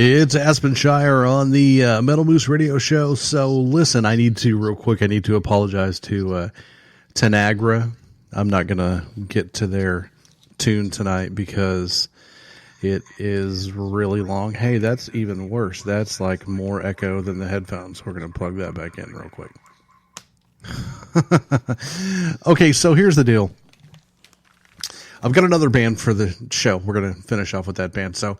It's Aspenshire on the Metal Moose Radio Show. So listen, I need to apologize to Tanagra. I'm not going to get to their tune tonight because it is really long. Hey, that's even worse. That's like more echo than the headphones. We're going to plug that back in real quick. Okay, so here's the deal. I've got another band for the show. We're going to finish off with that band. So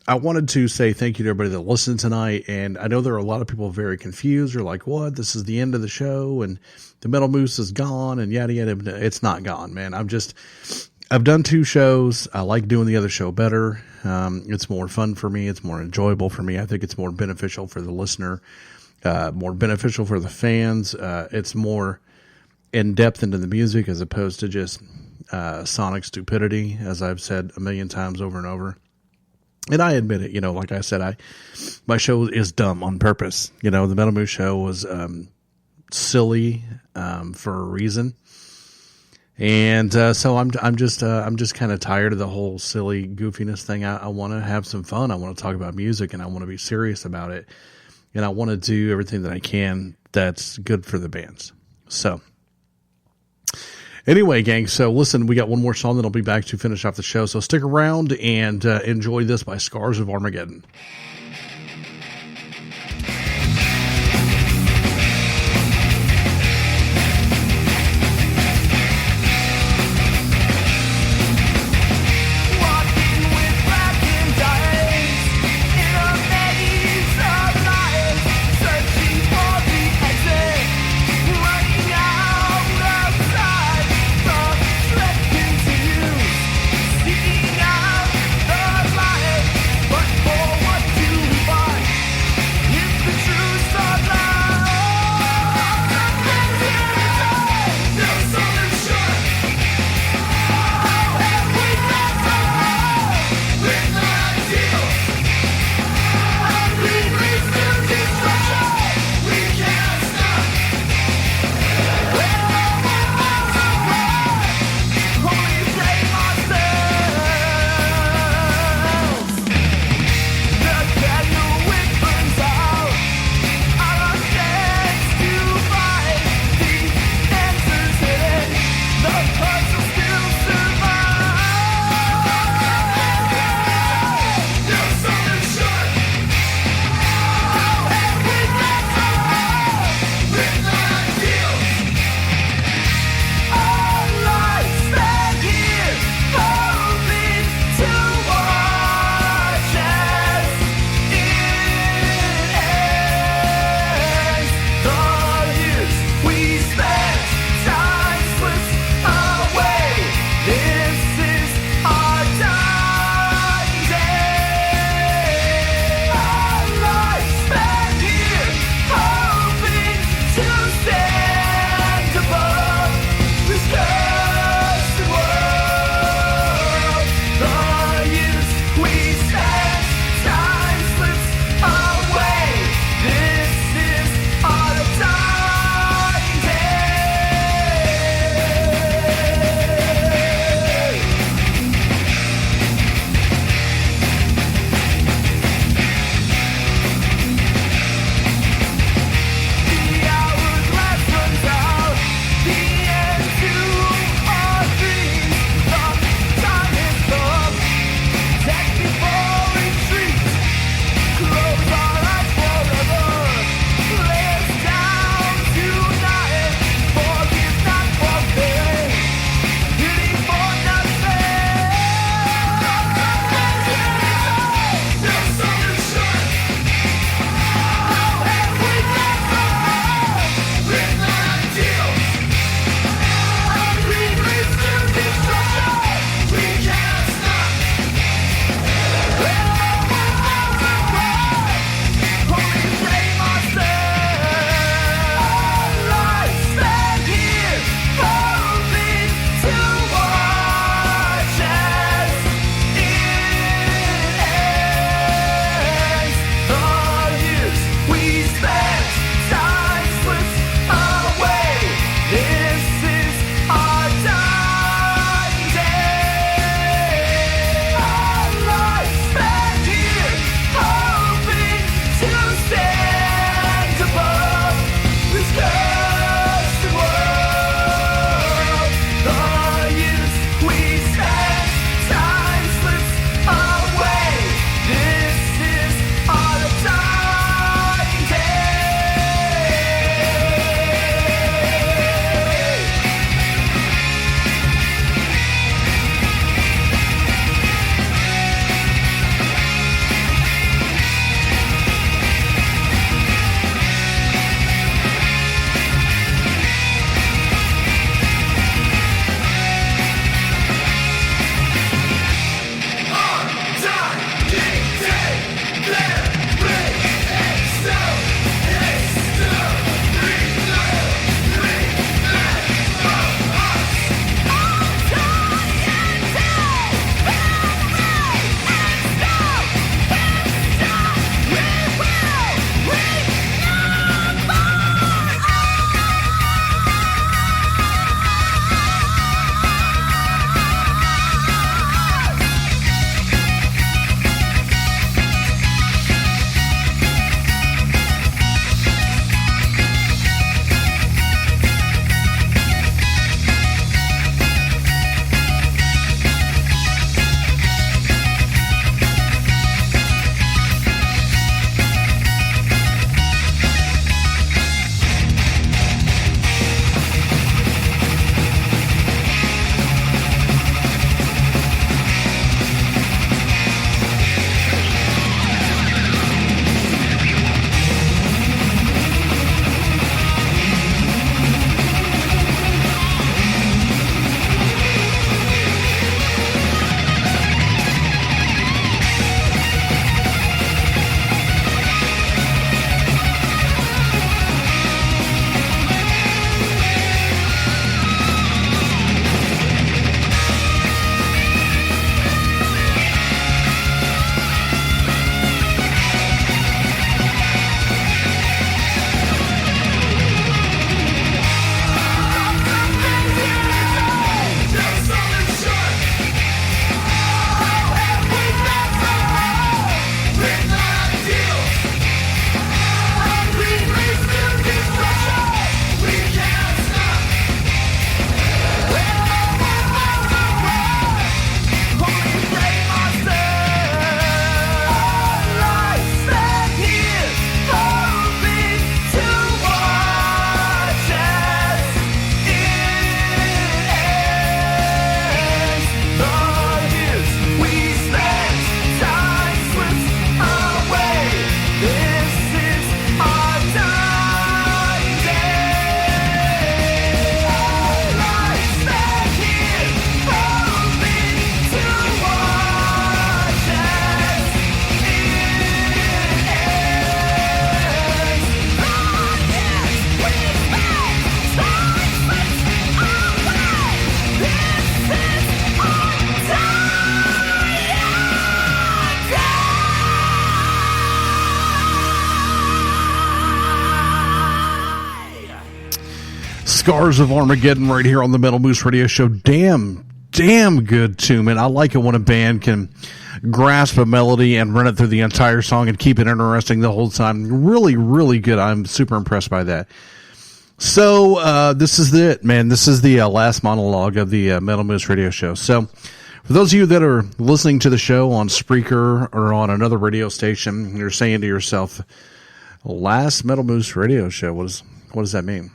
I wanted to say thank you to everybody that listened tonight. And I know there are a lot of people very confused. They're like, what? This is the end of the show and the Metal Moose is gone and yada, yada. It's not gone, man. I've done 2 shows. I like doing the other show better. It's more fun for me. It's more enjoyable for me. I think it's more beneficial for the listener, more beneficial for the fans. It's more in depth into the music as opposed to just sonic stupidity, as I've said a million times over and over. And I admit it, like I said, my show is dumb on purpose. The Metal Moose show was silly for a reason. And so I'm just kind of tired of the whole silly goofiness thing. I want to have some fun. I want to talk about music and I want to be serious about it. And I want to do everything that I can that's good for the bands. So anyway, gang, so listen, we got one more song that I'll be back to finish off the show. So stick around and enjoy this by Scars of Armageddon. But for what you Scars of Armageddon right here on the Metal Moose Radio Show. Damn good tune, man. I like it when a band can grasp a melody and run it through the entire song and keep it interesting the whole time. Really, really good. I'm super impressed by that. So, this is it, man. This is the last monologue of the Metal Moose Radio Show. So, for those of you that are listening to the show on Spreaker or on another radio station, you're saying to yourself, last Metal Moose Radio Show, what does that mean?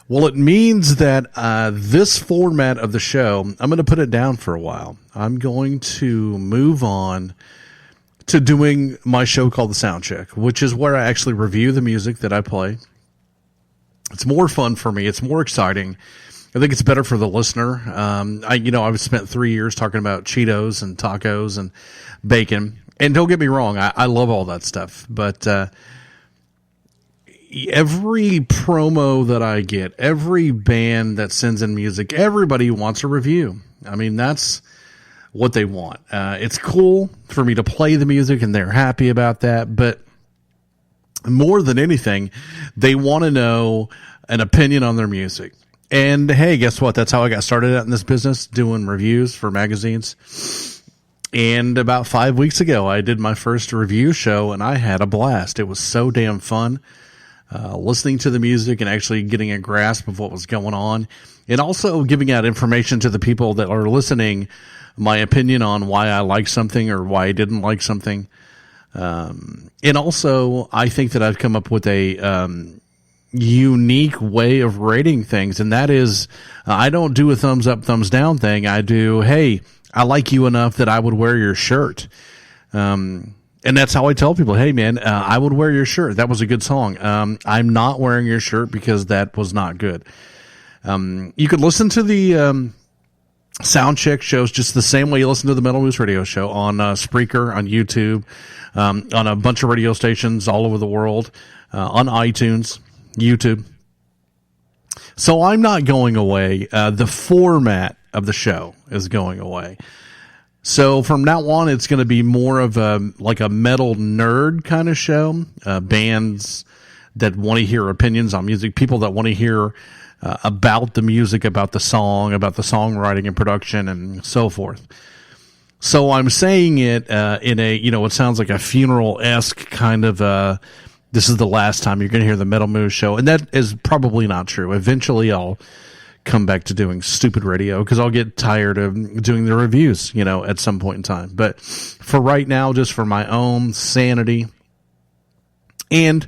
Well, it means that this format of the show, I'm going to put it down for a while. I'm going to move on to doing my show called The Soundcheck, which is where I actually review the music that I play. It's more fun for me. It's more exciting. I think it's better for the listener. I've spent 3 years talking about Cheetos and tacos and bacon. And don't get me wrong, I love all that stuff. But every promo that I get, every band that sends in music, everybody wants a review. I mean, that's what they want. It's cool for me to play the music, and they're happy about that. But more than anything, they want to know an opinion on their music. And hey, guess what? That's how I got started out in this business, doing reviews for magazines. And about 5 weeks ago, I did my first review show, and I had a blast. It was so damn fun, listening to the music and actually getting a grasp of what was going on, and also giving out information to the people that are listening, my opinion on why I like something or why I didn't like something. And also, I think that I've come up with a unique way of rating things, and that is, I don't do a thumbs up, thumbs down thing. I do, hey, I like you enough that I would wear your shirt. And that's how I tell people, hey, man, I would wear your shirt. That was a good song. I'm not wearing your shirt because that was not good. You could listen to the Soundcheck shows just the same way you listen to the Metal Moose Radio Show on Spreaker, on YouTube, on a bunch of radio stations all over the world, on iTunes, YouTube. So I'm not going away. The format of the show is going away. So from now on, it's going to be more of a metal nerd kind of show. Bands that want to hear opinions on music, people that want to hear about the music, about the song, about the songwriting and production and so forth. So I'm saying it in a, it sounds like a funeral-esque kind of, this is the last time you're going to hear the Metal Moose Show. And that is probably not true. Eventually I'll come back to doing stupid radio because I'll get tired of doing the reviews, at some point in time. But for right now, just for my own sanity and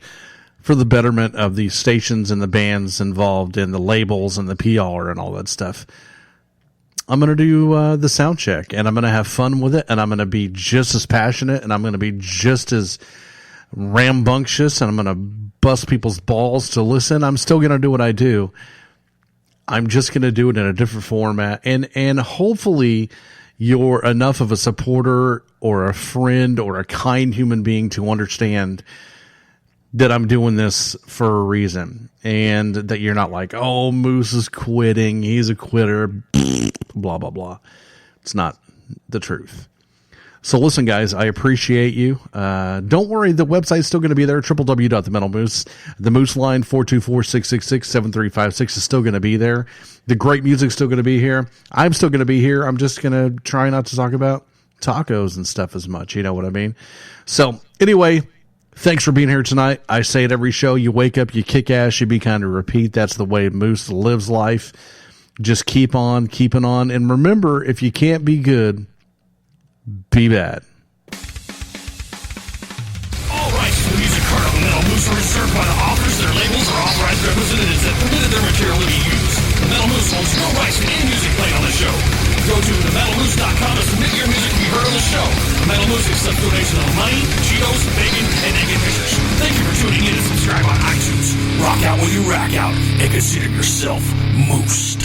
for the betterment of the stations and the bands involved in the labels and the PR and all that stuff, I'm going to do the Soundcheck, and I'm going to have fun with it, and I'm going to be just as passionate, and I'm going to be just as rambunctious, and I'm going to bust people's balls to listen. I'm still going to do what I do. I'm just going to do it in a different format, and hopefully you're enough of a supporter or a friend or a kind human being to understand that I'm doing this for a reason, and that you're not like, oh, Moose is quitting, he's a quitter, blah, blah, blah. It's not the truth. So listen, guys, I appreciate you. Don't worry, the website's still going to be there, www.themetalmoose. The Moose line, 424-666-7356 is still going to be there. The great music's still going to be here. I'm still going to be here. I'm just going to try not to talk about tacos and stuff as much. You know what I mean? So anyway, thanks for being here tonight. I say it every show. You wake up, you kick ass, you be kind of repeat. That's the way Moose lives life. Just keep on keeping on. And remember, if you can't be good, be bad. All rights to the music card on the Metal Moose are reserved by the authors, their labels, or authorized representatives that permitted their material to be used. The Metal Moose owns no rights to any music played on the show. Go to themetalmoose.com to submit your music to be heard on the show. The Metal Moose accepts donations of money, Cheetos, bacon, and naked pictures. Thank you for tuning in and subscribe on iTunes. Rock out while you rack out and consider yourself moosed.